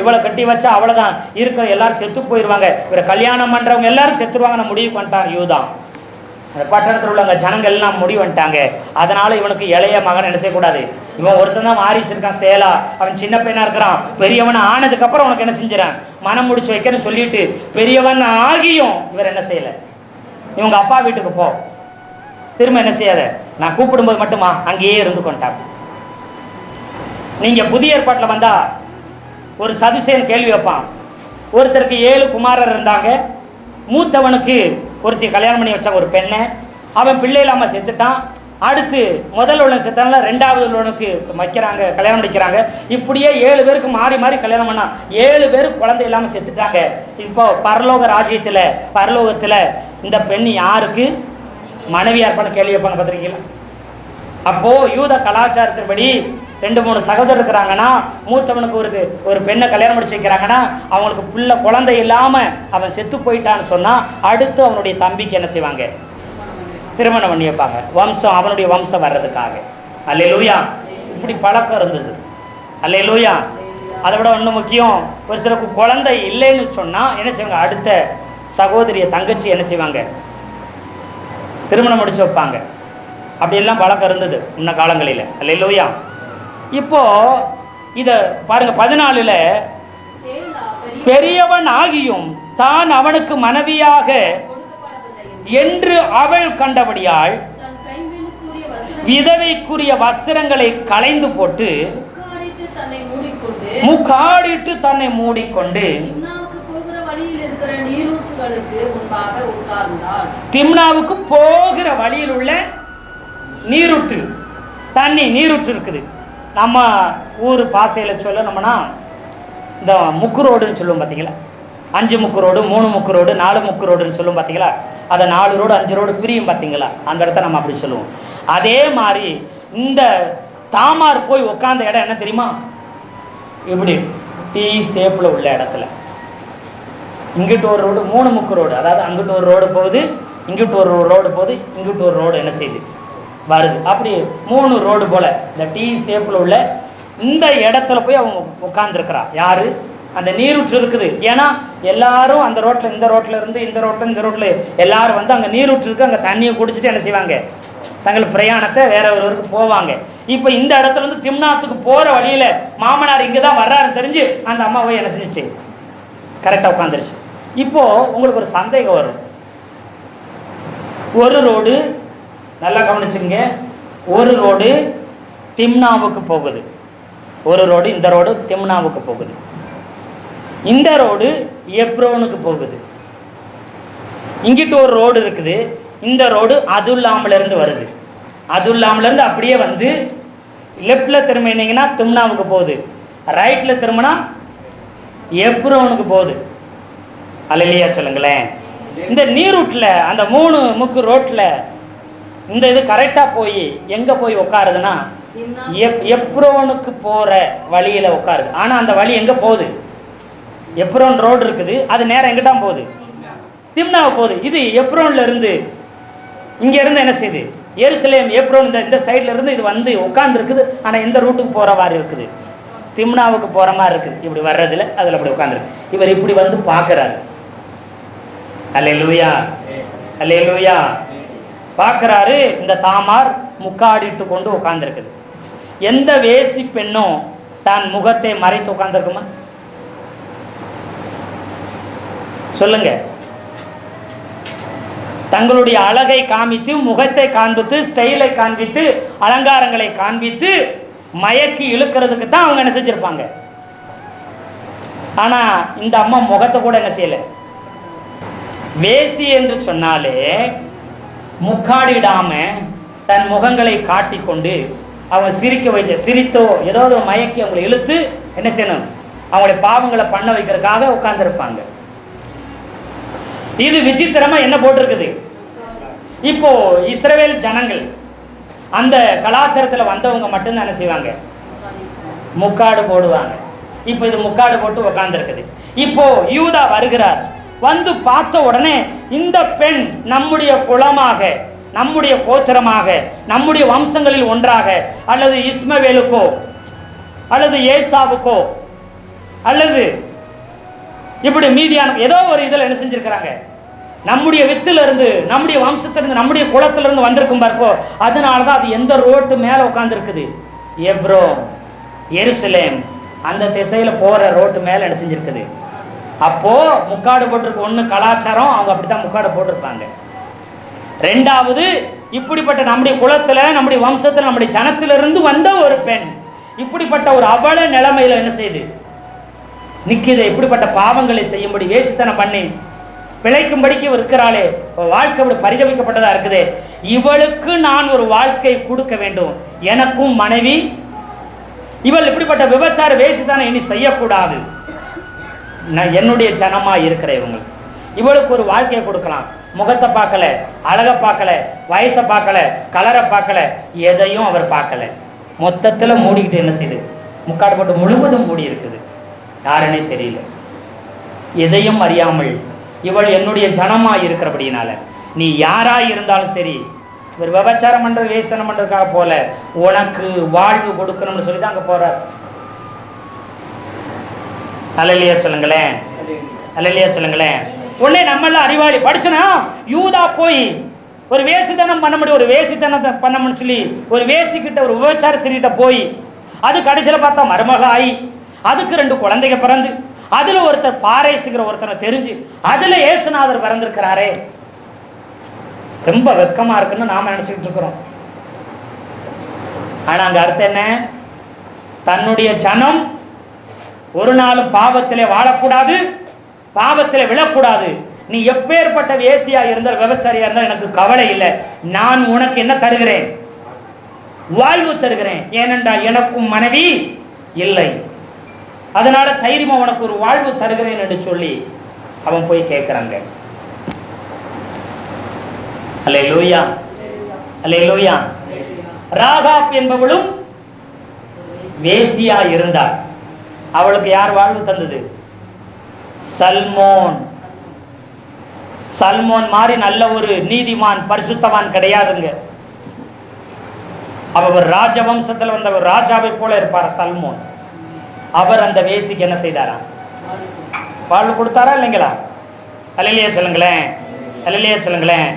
இவளை கட்டி வச்சா அவ்வளவுதான், இருக்கிற எல்லாரும் செத்து போயிடுவாங்க, இவரை கல்யாணம் பண்றவங்க எல்லாரும் செத்துருவாங்க. நான் முடிவு பண்ணிட்டான் யூதான். பட்டணத்தில் உள்ளவங்க ஜனங்கள் எல்லாம் முடிவு பண்ணிட்டாங்க. அதனால இவனுக்கு இளைய மகன் என்ன செய்யக்கூடாது. இவன் ஒருத்தன் தான் வாரிசு இருக்கான், சேலா. அவன் சின்ன பையனா இருக்கிறான். பெரியவன் ஆனதுக்கு அப்புறம் உனக்கு என்ன செஞ்சிடான்? மனம் முடிச்சு வைக்கிறேன்னு சொல்லிட்டு பெரியவன் ஆகியும் இவர் என்ன செய்யல? இவங்க அப்பா வீட்டுக்கு போ, திரும்ப என்ன செய்யாத, நான் கூப்பிடும்போது மட்டுமா அங்கேயே இருந்து கொண்டான். நீங்க புதிய ஏற்பாட்டில் வந்தா ஒரு சதுசேன் கேள்வி வைப்பான். ஒருத்தருக்கு 7 குமாரர் இருந்தாங்க. மூத்தவனுக்கு ஒருத்தி கல்யாணம் பண்ணி வச்சாங்க ஒரு பெண்ணை. அவன் பிள்ளை இல்லாமல் செத்துட்டான். அடுத்து முதல் உள்ளவன் செத்தான, 2வது உள்ளவனுக்கு வைக்கிறாங்க, கல்யாணம் பண்ணிக்கிறாங்க. இப்படியே 7 பேருக்கு மாறி மாறி கல்யாணம் பண்ணா 7 பேருக்கு குழந்தை இல்லாமல் செத்துட்டாங்க. இப்போ பரலோக ராஜ்யத்தில், பரலோகத்தில் இந்த பெண் யாருக்கு மனைவியா இருப்பான்னு கேள்வி வைப்பாங்க, பார்த்துருக்கீங்களா? அப்போ யூத கலாச்சாரத்தின்படி 2-3 சகோதரர் இருக்கிறாங்கன்னா, மூத்தவனுக்கு ஒரு பெண்ணை கல்யாணம் முடிச்சு வைக்கிறாங்கன்னா, அவங்களுக்கு பிள்ளை குழந்தை இல்லாம அவன் செத்து போயிட்டான்னு சொன்னா அடுத்து அவனுடைய தம்பிக்கு என்ன செய்வாங்க? திருமணம் பண்ணி வைப்பாங்க, வம்சம், அவனுடைய வம்சம் வர்றதுக்காக. அல்லேலூயா. இப்படி பழக்கம் இருந்தது. அல்லேலூயா. அதை விட இன்னும் முக்கியம், ஒரு சிலருக்கு குழந்தை இல்லைன்னு சொன்னா என்ன செய்வாங்க? அடுத்த சகோதரிய தங்கச்சி என்ன செய்வாங்க? திருமணம் முடிச்சு வைப்பாங்க. அப்படியெல்லாம் பழக்கம் இருந்தது முன்ன காலங்களில். அல்லேலூயா. இப்போ இத பாருங்க, 14ல் பெரியவன் ஆகியும் தான் அவனுக்கு மனைவியாக என்று அவள் கண்டபடியால் விதவைக்குரிய வஸ்திரங்களை களைந்து போட்டு முக்காடிட்டு தன்னை மூடிக்கொண்டு திம்னாவுக்கு போகிற வழியில் உள்ள நீரூற்று, நீரூற்று இருக்குது. நம்ம ஊர் பாசையில் சொல்லணும்னா இந்த முக்கு ரோடுன்னு சொல்லுவோம் பார்த்தீங்களா? 5 முக்கு ரோடு, 3 முக்கு ரோடு, 4 முக்கு ரோடுன்னு சொல்லுவோம் பார்த்தீங்களா? அதை 4 ரோடு 5 ரோடு பிரியும் பார்த்தீங்களா? அந்த இடத்த நம்ம அப்படி சொல்லுவோம். அதே மாதிரி இந்த தாமார் போய் உட்காந்த இடம் என்ன தெரியுமா? இப்படி டீ ஷேப்பில் உள்ள இடத்துல. இங்கிட்டு ஒரு ரோடு, 3 முக்கு ரோடு, அதாவது அங்கிட்டு ஒரு ரோடு போகுது, இங்கிட்டு ஒரு ரோடு போகுது, இங்கிட்டு ஒரு ரோடு என்ன செய்யுது வருது. அப்படி 3 ரோடு போல் இந்த டீ ஷேப்பில் உள்ள இந்த இடத்துல போய் அவங்க உட்காந்துருக்கிறா. யாரு? அந்த நீரூற்று இருக்குது. ஏன்னா எல்லாரும் அந்த ரோட்டில், இந்த ரோட்டில் இருந்து இந்த ரோட்டில், இந்த ரோட்டில் எல்லாரும் வந்து அங்கே நீரூற்று இருக்குது, அங்கே தண்ணியை குடிச்சிட்டு என்ன செய்வாங்க? தங்கள் பிரயாணத்தை வேற ஒருவருக்கு போவாங்க. இப்போ இந்த இடத்துல வந்து திம்னாத்துக்கு போகிற வழியில் மாமனார் இங்கே தான் வர்றாருன்னு தெரிஞ்சு அந்த அம்மாவை என்ன செஞ்சிச்சு? கரெக்டாக உட்காந்துருச்சு. இப்போது உங்களுக்கு ஒரு சந்தேகம் வரும். ஒரு ரோடு, நல்லா கவனிச்சுங்க, ஒரு ரோடு திம்னாவுக்கு போகுது, ஒரு ரோடு, இந்த ரோடு திம்னாவுக்கு போகுது, இந்த ரோடு எப்ரோனுக்கு போகுது. இங்கிட்டு ஒரு ரோடு இருக்குது, இந்த ரோடு அதுல்லாமலேருந்து வருது, அதுல்லாமலேருந்து அப்படியே வந்து லெஃப்டில் திரும்பினீங்கன்னா திம்னாவுக்கு போகுது, ரைட்டில் திரும்பினா எப்ரோனுக்கு போகுது. அல்லேலூயா சொல்லுங்களேன். இந்த நீரூட்டில் அந்த 3 முக்கு ரோட்டில் இந்த இது கரெக்டாக போய் எங்கே போய் உட்காருதுன்னா எப்ரோனுக்கு போகிற வழியில் உட்காருது. ஆனால் அந்த வழி எங்கே போகுது? எப்ரோன் ரோடு இருக்குது, அது நேரம் எங்கே தான் போகுது? திம்னாவை போகுது. இது எப்ரோன்ல இருந்து இங்கேருந்து என்ன செய்யுது? எருசலேம் எப்ரோன் இந்த சைடில் இருந்து இது வந்து உட்காந்துருக்குது. ஆனால் எந்த ரூட்டுக்கு போகிற மாதிரி இருக்குது? திம்னாவுக்கு போகிற மாதிரி இருக்குது. இப்படி வர்றதில் அதில் அப்படி உட்காந்துருக்கு. இவர் இப்படி வந்து பார்க்குறாரு. அல்லேலூயா, அல்லேலூயா. பார்க்குறாரு, இந்த தாமார் முக்காடிட்டு கொண்டு உட்காந்துருக்குது. எந்த வேசி பெண்ணும் தன் முகத்தை மறைத்து உட்காந்துருக்குமா? சொல்லுங்க. தங்களுடைய அழகை காண்பித்து, முகத்தை காண்பித்து, ஸ்டைலை காண்பித்து, அலங்காரங்களை காண்பித்து மயக்கி இழுக்கிறதுக்கு தான் அவங்க என்ன செஞ்சிருப்பாங்க. ஆனா இந்த அம்மா முகத்தை கூட என்ன செய்யல. வேசி என்று சொன்னாலே முக்காடிடாம தன் முகங்களை காட்டிக்கொண்டு அவங்க சிரிக்க வைக்க, சிரித்தோ ஏதாவது மயக்கி அவங்களை இழுத்து என்ன செய்யணும், அவங்களுடைய பாவங்களை பண்ண வைக்கிறதுக்காக உட்கார்ந்துருப்பாங்க. இது விசித்திரமா என்ன போட்டிருக்குது. இப்போ இஸ்ரவேல் ஜனங்கள் அந்த கலாச்சாரத்தில் வந்தவங்க மட்டும்தான் என்ன செய்வாங்க, முக்காடு போடுவாங்க. இப்போ இது முக்காடு போட்டு உட்கார்ந்துருக்குது. இப்போ யூதா வருகிறார். வந்து பார்த்த உடனே இந்த பெண் நம்முடைய குலமாக, நம்முடைய கோத்திரமாக, நம்முடைய வம்சங்களில் ஒன்றாக, அல்லது இஸ்மவேலுக்கோ அல்லது ஏசாவுக்கோ அல்லது இப்படி மீதியான ஏதோ ஒரு இதில் என்ன செஞ்சிருக்கிறாங்க, நம்முடைய வித்திலிருந்து, நம்முடைய வம்சத்திலிருந்து, நம்முடைய குலத்திலிருந்து வந்திருக்கும் பார்ப்போ. அதனால தான் அது எந்த ரோட்டு மேலே உட்காந்துருக்குது, எப்ரோன், எருசலேம், அந்த திசையில் போகிற ரோட்டு மேலே என்ன செஞ்சிருக்குது. அப்போது முக்காடு போட்டிருக்கு. ஒன்று கலாச்சாரம், அவங்க அப்படி தான் முக்காடு போட்டிருப்பாங்க. ரெண்டாவது, இப்படிப்பட்ட நம்முடைய குலத்தில், நம்முடைய வம்சத்தில், நம்முடைய ஜனத்திலிருந்து வந்த ஒரு பெண் இப்படிப்பட்ட ஒரு அவல நிலைமையில் என்ன செய்யுது, நிற்கிது. இப்படிப்பட்ட பாவங்களை செய்யும்படி, வேசித்தனம் பண்ணி பிழைக்கும்படிக்கு இருக்கிறாளே, வாழ்க்கை அப்படி பரிதவிக்கப்பட்டதா இருக்குது. இவளுக்கு நான் ஒரு வாழ்க்கை கொடுக்க வேண்டும், எனக்கும் மனைவி. இவள் இப்படிப்பட்ட விபச்சார வேசித்தனம் இனி செய்யக்கூடாது. நான் என்னுடைய ஜனமா இருக்கிற இவளுக்கு ஒரு வாழ்க்கையை கொடுக்கலாம். முகத்தை பார்க்கல, அழகை பார்க்கல, வயசை பார்க்கல, கலரை பார்க்கல, எதையும் அவர் பார்க்கல. மொத்தத்தில் மூடிக்கிட்டு என்ன செய்யுது, முக்காடு போட்டு முழுவதும் மூடி இருக்குது. யாருன்னே தெரியல. எதையும் அறியாமல் இவள் என்னுடைய ஜனமா இருக்கிறபடினால, நீ யாரா இருந்தாலும் சரி, இவர் விபச்சாரம் பண்றது வேஸ்தனம் பண்றதுக்காக போல, உனக்கு வாழ்வு கொடுக்கணும்னு சொல்லி தான் அங்க போறார். அல்லேலூயா சொல்லுங்களேன், அல்லேலூயா சொல்லுங்களேன். உடனே நம்மளாம் அறிவாளி படிச்சனா, யூதா போய் ஒரு வேசித்தனம் பண்ண முடியும், ஒரு வேசித்தனத்தை பண்ணணும்னு சொல்லி ஒரு வேசிக்கிட்ட, ஒரு விபச்சார சிறிகிட்ட போய், அது கடைசியில் பார்த்தா மருமக ஆகி, அதுக்கு 2 குழந்தைங்க பிறந்து, அதுல ஒருத்தர் பாரேசுங்கிற ஒருத்தனை தெரிஞ்சு, அதுல இயேசுநாதர் பிறந்திருக்கிறாரே. ரொம்ப வெக்கமா இருக்குன்னு நாம நினைச்சுக்கிட்டு இருக்கிறோம். ஆனா அங்க அர்த்தம் என்ன, தன்னுடைய ஜனம் ஒரு நாளும் பாவத்திலே வாழக்கூடாது, பாவத்திலே விழக்கூடாது. நீ எப்பேற்பட்ட வேசியா இருந்தால், விபச்சாரியா இருந்தால் எனக்கு கவலை இல்லை. நான் உனக்கு என்ன தருகிறேன், வாழ்வு தருகிறேன். ஏனென்றால் எனக்கும் மனைவி இல்லை, அதனால தைரியமா உனக்கு ஒரு வாழ்வு தருகிறேன் என்று சொல்லி அவன் போய் கேட்கிறாங்க. அல்லேலூயா, அல்லேலூயா. ராகாப் என்பவளும் வேசியா இருந்தாள். அவளுக்கு யார் வாழ்வு தந்தது, சல்மோன். சல்மோன் மாதிரி நல்ல ஒரு நீதிமான், பரிசுத்தவான் கிடையாதுங்க. அவர் ராஜவம்சத்தில் வந்த ஒரு ராஜாவை போல இருப்பார் சல்மோன். அவர் அந்த வேசிக்கு என்ன செய்தாரா, வாழ்வு கொடுத்தாரா இல்லைங்களா? அல்லேலூயா சொல்லுங்களேன், அல்லேலூயா சொல்லுங்களேன்.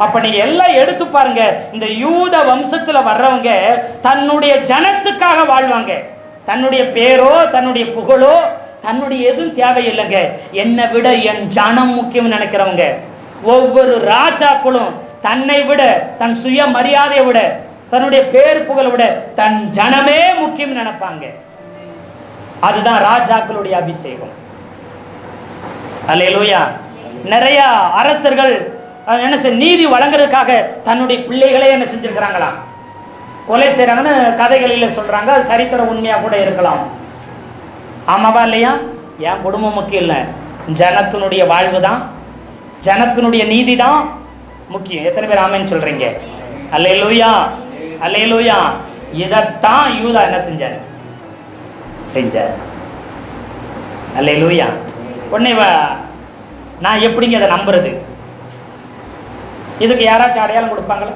அப்ப நீங்க எல்லாம் எடுத்து பாருங்க, இந்த யூத வம்சத்துல வர்றவங்க தன்னுடைய ஜனத்துக்காக வாழ்வாங்க. தன்னுடைய பேரோ, தன்னுடைய புகழோ, தன்னுடைய எதுவும் தேவையில்லைங்க. என்னை விட என் ஜனம் முக்கியம் நினைக்கிறவங்க. ஒவ்வொரு ராஜாக்களும் தன்னை விட, தன் சுய மரியாதையை விட, தன்னுடைய பேர் புகழை விட தன் ஜனமே முக்கியம் நினைப்பாங்க. அதுதான் ராஜாக்களுடைய அபிஷேகம். அல்லேலூயா. நிறைய அரசர்கள் என்ன நீதி வழங்குறதுக்காக தன்னுடைய பிள்ளைகளே என்ன செஞ்சிருக்கிறாங்களா, கொலை செய்யறாங்கன்னு கதைகளில் சொல்றாங்க. அது சரித்திர உண்மையா கூட இருக்கலாம். ஆமாவா இல்லையா? என் குடும்பம் முக்கியம் இல்லை, ஜனத்தினுடைய வாழ்வு தான், ஜனத்தினுடைய நீதி தான் முக்கியம். எத்தனை பேர் ஆமென்னு சொல்றீங்க? அல்லேலூயா, அல்லேலூயா. இதைத்தான் யூதா என்ன செஞ்சார், செஞ்சார். அல்லேலூயா. உடனே நான் எப்படிங்க அதை நம்புறது? இதுக்கு யாராச்சும் அடையாளம் கொடுப்பாங்களா?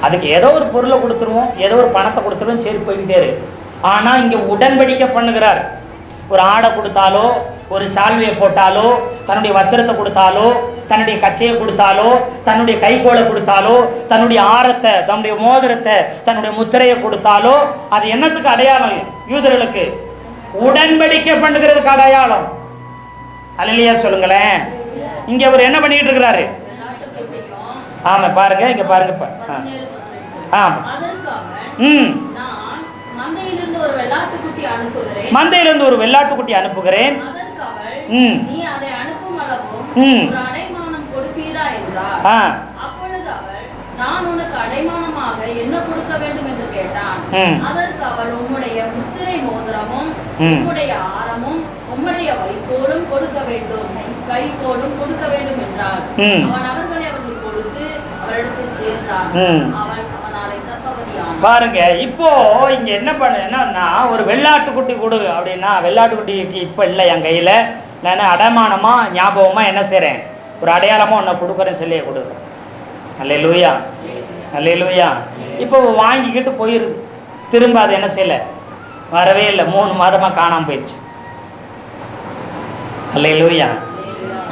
அதுக்கு ஏதோ ஒரு பொருளை கொடுத்துருவோம், ஏதோ ஒரு பணத்தை கொடுத்துருவோம், சரி போய்கிட்டே இருக்கு. ஆனால் இங்கே உடன்படிக்கை பண்ணுகிறார். ஒரு ஆடை கொடுத்தாலோ, ஒரு சால்வையை போட்டாலோ, தன்னுடைய வஸ்திரத்தை கொடுத்தாலோ, தன்னுடைய கச்சையை கொடுத்தாலோ, தன்னுடைய கைகோளை கொடுத்தாலோ, தன்னுடைய ஆரத்தை, தன்னுடைய மோதிரத்தை, தன்னுடைய முத்திரையை கொடுத்தாலோ, அது என்னத்துக்கு அடையாளம்? யூதர்களுக்கு உடன்படிக்கை பண்ணுகிறதுக்கு அடையாளம். அல்லேலூயா சொல்லுங்களேன். இங்க அவர் என்ன பண்ணிக்கிட்டு இருக்கிறாரு? ஆமா பாருங்க, இங்க பாருங்க. ஆமா. மந்தையிலிருந்து ஒரு வெள்ளாட்டுக்குட்டி அனுப்புகிறேன். நான் உனக்கு அடைமானமாக என்ன கொடுக்க வேண்டும் என்று கேட்டான். அதற்கு அவள், உம்முடைய முத்திரை மோதிரமும் உம்முடைய ஆரமும் உம்முடைய வைக்கோலும் கொடுக்க வேண்டும், கைக்கோலும் கொடுக்க வேண்டும் என்றாள். அவன் அவர்களை அவர்கள் கொடுத்து அவளிடத்தில் சேர்ந்தான். அவள் அவனாலே கர்ப்பவதியானாள். பாருங்க, இப்போ இங்க என்ன பண்ணா, ஒரு வெள்ளாட்டுக்குட்டி கொடு அப்படின்னா, வெள்ளாட்டுக்குட்டிக்கு இப்ப இல்லை என் கையில, நான் அடைமானமா ஞாபகமா என்ன செய்றேன், ஒரு அடையாளமா உன்னை கொடுக்குறேன்னு சொல்லி கொடுக்குறேன். அல்லேலூயா, அல்லேலூயா. இப்போ வாங்கிக்கிட்டு போயிருது, திரும்ப அது என்ன செய்யல, வரவே இல்லை. 3 மாதமா காணாம போயிடுச்சு. அல்லேலூயா.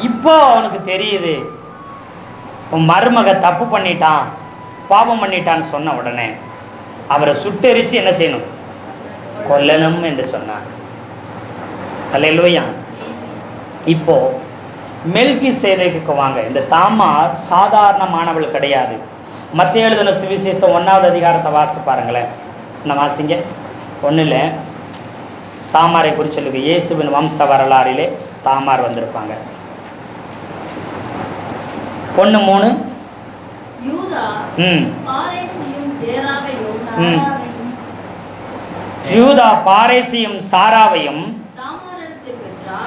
இப்போ அவனுக்கு தெரியுது, உன் மருமக தப்பு பண்ணிட்டான், பாவம் பண்ணிட்டான்னு சொன்ன உடனே அவரை சுட்டெரிச்சு என்ன செய்யணும், கொல்லணும் என்று சொன்னார். அல்லேலூயா. இப்போ மெல்கிசேதேக்குக்கு வாங்க. இந்த தாமார் சாதாரணமானவள் கிடையாது. மத்தேயு எழுதின சுவிசேஷம் 1வது அதிகாரத்தை வாசி பாருங்களேன். நான் வாசிங்க. 1ல் தாமாரை குறித்து சொல்லுங்க. இயேசுவின் வம்ச வரலாறிலே தாமார் வந்திருப்பாங்க. 1:3. யூதா பாரேசியும் சாராவையும்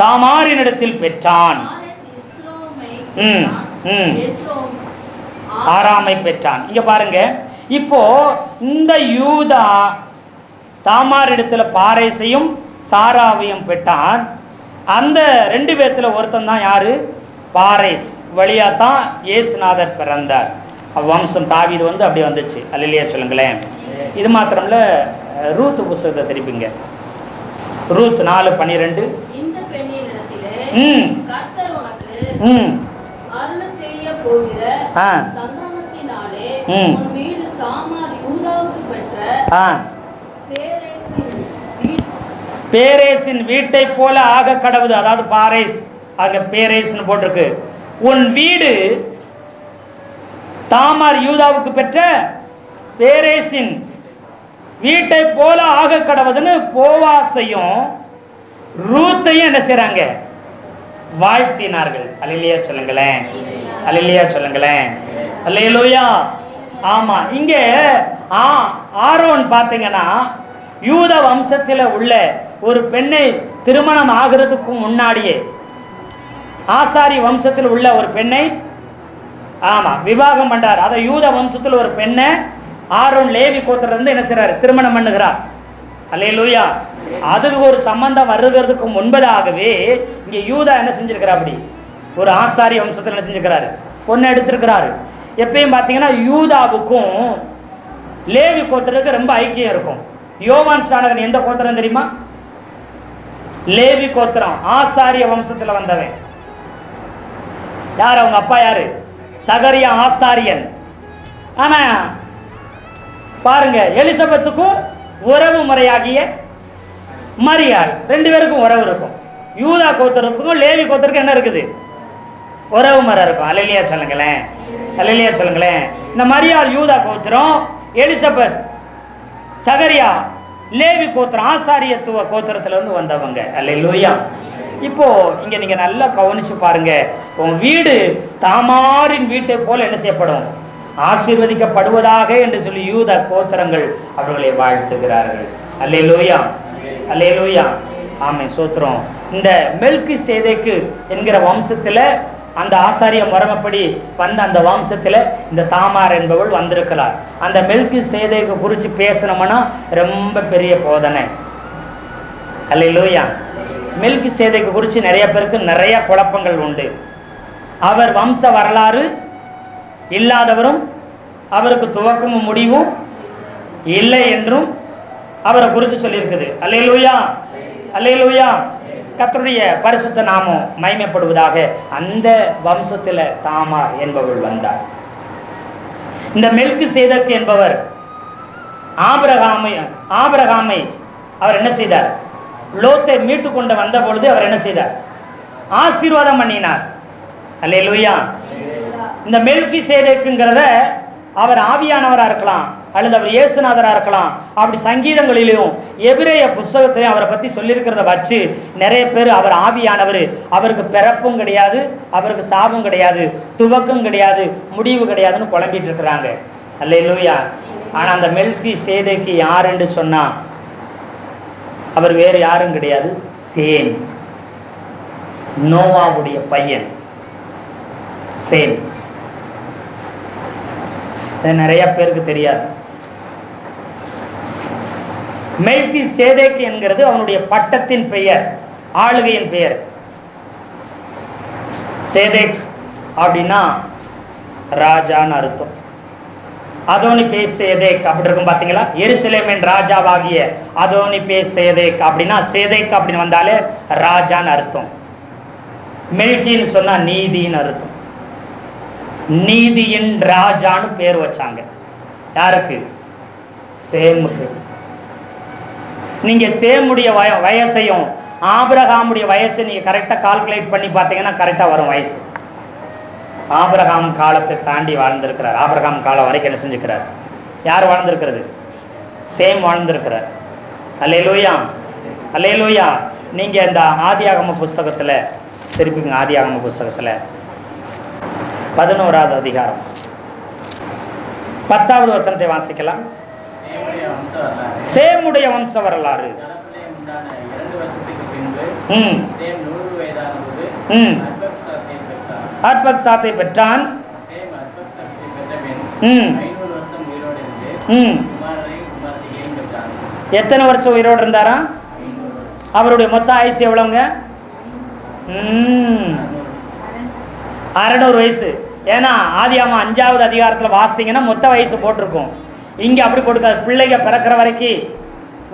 தாமாரினிடத்தில் பெற்றான். ஆராமை பெற்றான். இங்க பாருங்க, இப்போ இந்த யூதா தாமார் இடத்துல பாரேசையும் சாராவையும் பெற்றான். அந்த 2 பேர்த்துல ஒருத்தன் தான் யாரு, பாரேஸ் வழியா தான் இயேசுநாதர் பிறந்தார். வம்சம் தாவீது வந்து அப்படி வந்துச்சு. அல்லேலூயா சொல்லுங்களேன். இது மாத்திரம்ல, ரூத் புத்தகத்தை திருப்பிங்க. ரூத் 4:12. இந்த பெண்ணினிடத்திலே கர்த்தர் உனக்கு அருள் செய்ய போகிற சந்தானத்தினாலே உன் வீடு தாமார் யூதாவுக்கு பெற்ற பேரேசின் வீட்டை போல ஆக கடவுது. அதாவது பாரேஸ் ஆக பேரேஸ்னு போட்டிருக்கு. உன் வீடு தாமார் யூதாவுக்கு பெற்ற பேரேசின் வீட்டை போல ஆக கடவுதுன்னு போவாசையும் ரூத்தையும் என்ன செய்றாங்க, வாழ்த்தினார்கள். அல்லேலூயா சொல்லுங்களேன், அல்லேலூயா சொல்லுங்களேன், அல்லேலூயா. ஆமா, இங்க ஆரோன் பார்த்தீங்கன்னா யூத வம்சத்தில் உள்ள ஒரு பெண்ணை திருமணம் ஆகிறதுக்கு முன்னாடியே, ஆசாரி வம்சத்தில் உள்ள ஒரு பெண்ணை விவாகம் பண்றார். அதை யூத வம்சத்தில் ஒரு பெண்ணை ஆரோன் லேவி கோத்திரத்துல இருந்து என்ன செய்றாரு, திருமணம் பண்ணுகிறார். அல்லேலூயா. அதுக்கு ஒரு சம்பந்தம் வருகிறதுக்கு முன்பதாகவே இங்க யூதா என்ன செஞ்சிருக்கிறா, அப்படி ஒரு ஆசாரி வம்சத்தில் என்ன செஞ்சிருக்கிறாரு, பொண்ணை எடுத்திருக்கிறாரு. எப்பயும் பார்த்தீங்கன்னா யூதாவுக்கும் லேவி கோத்திரத்துக்கு ரொம்ப ஐக்கியம் இருக்கும். யோவான் ஸ்நானகன் எந்த கோத்திரம் தெரியுமா? லேவி கோத்திரம், ஆசாரிய வம்சத்தில் வந்தவன். யார் அவங்க அப்பா? யாரு? சகரியா ஆசாரியன். ஆனா பாருங்க, எலிசபெத்துக்கும் உறவு முறையாகிய மரியாள், 2 பேருக்கும் உறவு இருக்கும். யூதா கோத்திரத்துக்கும் லேவி கோத்திரத்துக்கும் என்ன இருக்குது, உறவு முறை இருக்கும். அல்லேலூயா சொல்லுங்களேன், அல்லேலூயா சொல்லுங்களேன். இந்த மரியாள் யூதா கோத்திரம், எலிசபெத் சகரியா லேவி கோத்திரம், ஆசாரியத்துவ கோத்திரத்துல இருந்து வந்தவங்க. அல்லேலூயா. இப்போ இங்க நீங்க நல்லா கவனிச்சு பாருங்க, உன் வீடு தாமாரின் வீட்டை போல என்ன செய்யப்படும், ஆசீர்வதிக்கப்படுவதாக என்று சொல்லி யூத கோத்திரங்கள் அவர்களை வாழ்த்துகிறார்கள். அல்லேலூயா, அல்லேலூயா. ஆமென், சோத்திரம். இந்த மெல்கிசேதேக்கு என்கிற வம்சத்துல, அந்த ஆசாரிய மரபப்படி வந்த அந்த வம்சத்துல இந்த தாமார் என்பவள் வந்திருக்கிறார். அந்த மெல்கிசேதேக்கு குறித்து பேசணும்னா ரொம்ப பெரிய போதனை. அல்லேலூயா. மெல்கிசேதேக்கு குறித்து நிறைய பேருக்கு நிறைய குழப்பங்கள் உண்டு. அவர் வம்ச வரலாறு இல்லாதவரும், அவருக்கு துவக்கமும் முடிவும் இல்லை என்றும் அவரை குறித்து சொல்லியிருக்குது. அல்லேலூயா, அல்லேலூயா. கர்த்தருடைய பரிசுத்த நாமம் மகிமைப்படுவதாக. அந்த வம்சத்தில் தாமார் என்பவள் வந்தார். இந்த மெல்கிசேதேக்கு என்பவர் ஆபிரகாமை அவர் என்ன செய்தார், லோத்தை மீட்டு கொண்டு வந்த பொழுது அவர் என்ன செய்தார், ஆசீர்வாதம் பண்ணினார். அல்லேலூயா. இந்த மெல்கிசேதேக்குங்கிறத அவர் ஆவியானவராக இருக்கலாம் அல்லது அவர் இயேசுநாதராக இருக்கலாம். அப்படி சங்கீதங்களிலும் எபிரேய புஸ்தகத்திலையும் அவரை பற்றி சொல்லியிருக்கிறத வச்சு நிறைய பேர் அவர் ஆவியானவர், அவருக்கு பிறப்பும் கிடையாது, அவருக்கு சாபம் கிடையாது, துவக்கம் கிடையாது, முடிவு கிடையாதுன்னு குழம்பிட்டு இருக்கிறாங்க. அல்லேலூயா. ஆனால் அந்த மெல்கிசேதேக்கு யார் என்று சொன்னா அவர் வேறு யாரும் கிடையாது, சேம், நோவாவுடைய பையன் சேம். நிறைய பேருக்கு தெரியாது. மெல்கிசேதேக் என்கிறது அவனுடைய பட்டத்தின் பெயர், ஆளுகையின் பெயர். சேதேக் அப்படின்னா ராஜான்னு அர்த்தம். அதோனிபேசேதேக் அப்படி இருக்கும் பார்த்தீங்களா. எருசலேமின் ராஜாவாகிய அதோனிபேசேதேக் அப்படின்னா சேதேக் அப்படின்னு வந்தாலே ராஜான்னு அர்த்தம். மெல்கின்னு சொன்னா நீதின்னு அர்த்தம். நீதியின் ராஜான்னு பேர் வச்சாங்க. யாருக்கு? சேமுக்கு. நீங்க சேமுடைய வயசையும் ஆபிரகாமுடைய வயசை நீங்க கரெக்டா கால்குலேட் பண்ணி பார்த்தீங்கன்னா கரெக்டா வரும் வயசு. ஆபிரகாம் காலத்தை தாண்டி வாழ்ந்திருக்கிறார். ஆபிரகாம் காலம் வரைக்கும் என்ன செஞ்சுக்கிறார்? யார் வாழ்ந்திருக்கிறது? சேம் வாழ்ந்திருக்கிறார். அல்லேலூயா, அல்லேலூயா. நீங்க இந்த ஆதியாகம புஸ்தகத்துல திருப்பிங்க, ஆதியாகம புஸ்தகத்துல 11வது அதிகாரம் 10வது வசனத்தை வாசிக்கலாம். சேமுடைய வம்ச வரலாறு. அர்பக்சாத்தை பெற்றான். எத்தனை வருஷம் உயிரோடு இருந்தாரா? அவருடைய மொத்த ஆயுசு எவ்வளவுங்க? 600 வயசு. ஏன்னா ஆதியாகமம் 5வது அதிகாரத்தில் வாசிங்கன்னா மொத்த வயசு போட்டிருக்கும். இங்கே அப்படி கொடுக்காது. பிள்ளைங்க பிறக்கிற வரைக்கும்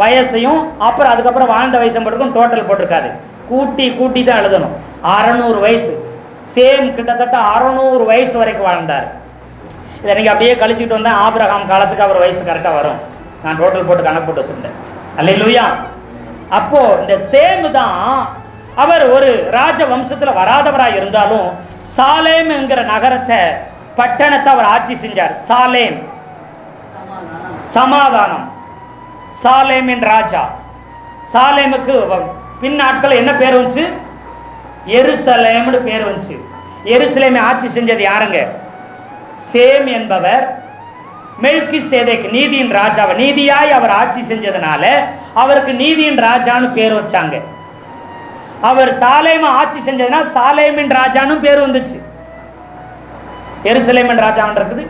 வயசையும் அப்புறம் அதுக்கப்புறம் வாழ்ந்த வயசும் போட்டிருக்கும். டோட்டல் போட்டிருக்காது. கூட்டி கூட்டி தான் எழுதணும். 600 வயசு. சேம் கிட்டத்தட்ட 600 வயசு வரைக்கும் வாழ்ந்தார். இதை நீங்கள் அப்படியே கழிச்சுட்டு வந்தால் ஆபிரகாம் காலத்துக்கு அவர் வயசு கரெக்டாக வரும். நான் டோட்டல் போட்டு கணக்கு போட்டு வச்சுருந்தேன். அல்லேலூயா. அப்போ இந்த சேம் தான் அவர் ஒரு ராஜ வம்சத்தில் வராதவராக இருந்தாலும் சாலேம் என்கிற நகரத்தை, பட்டணத்தை அவர் ஆட்சி செஞ்சார். சாலேம் சமாதானம். சாலேமின் ராஜா. சாலேமுக்கு பின் நாட்கள் என்ன பேர் வந்துச்சு? எருசலேம்னு பேர் வந்துச்சு. எருசலேமை ஆட்சி செஞ்சது யாருங்க? சேம் என்பவர். மெல்கிசேதேக் நீதியின் ராஜாவை, நீதியாய் அவர் ஆட்சி செஞ்சதுனால அவருக்கு நீதியின் ராஜான்னு பேர் வச்சாங்க. அவர் சாலேமை ஆட்சி செஞ்சதுனா சாலேமின் ராஜான்னு பேர் வந்துச்சு. எருசலேமின் ராஜான்னு இருக்குது,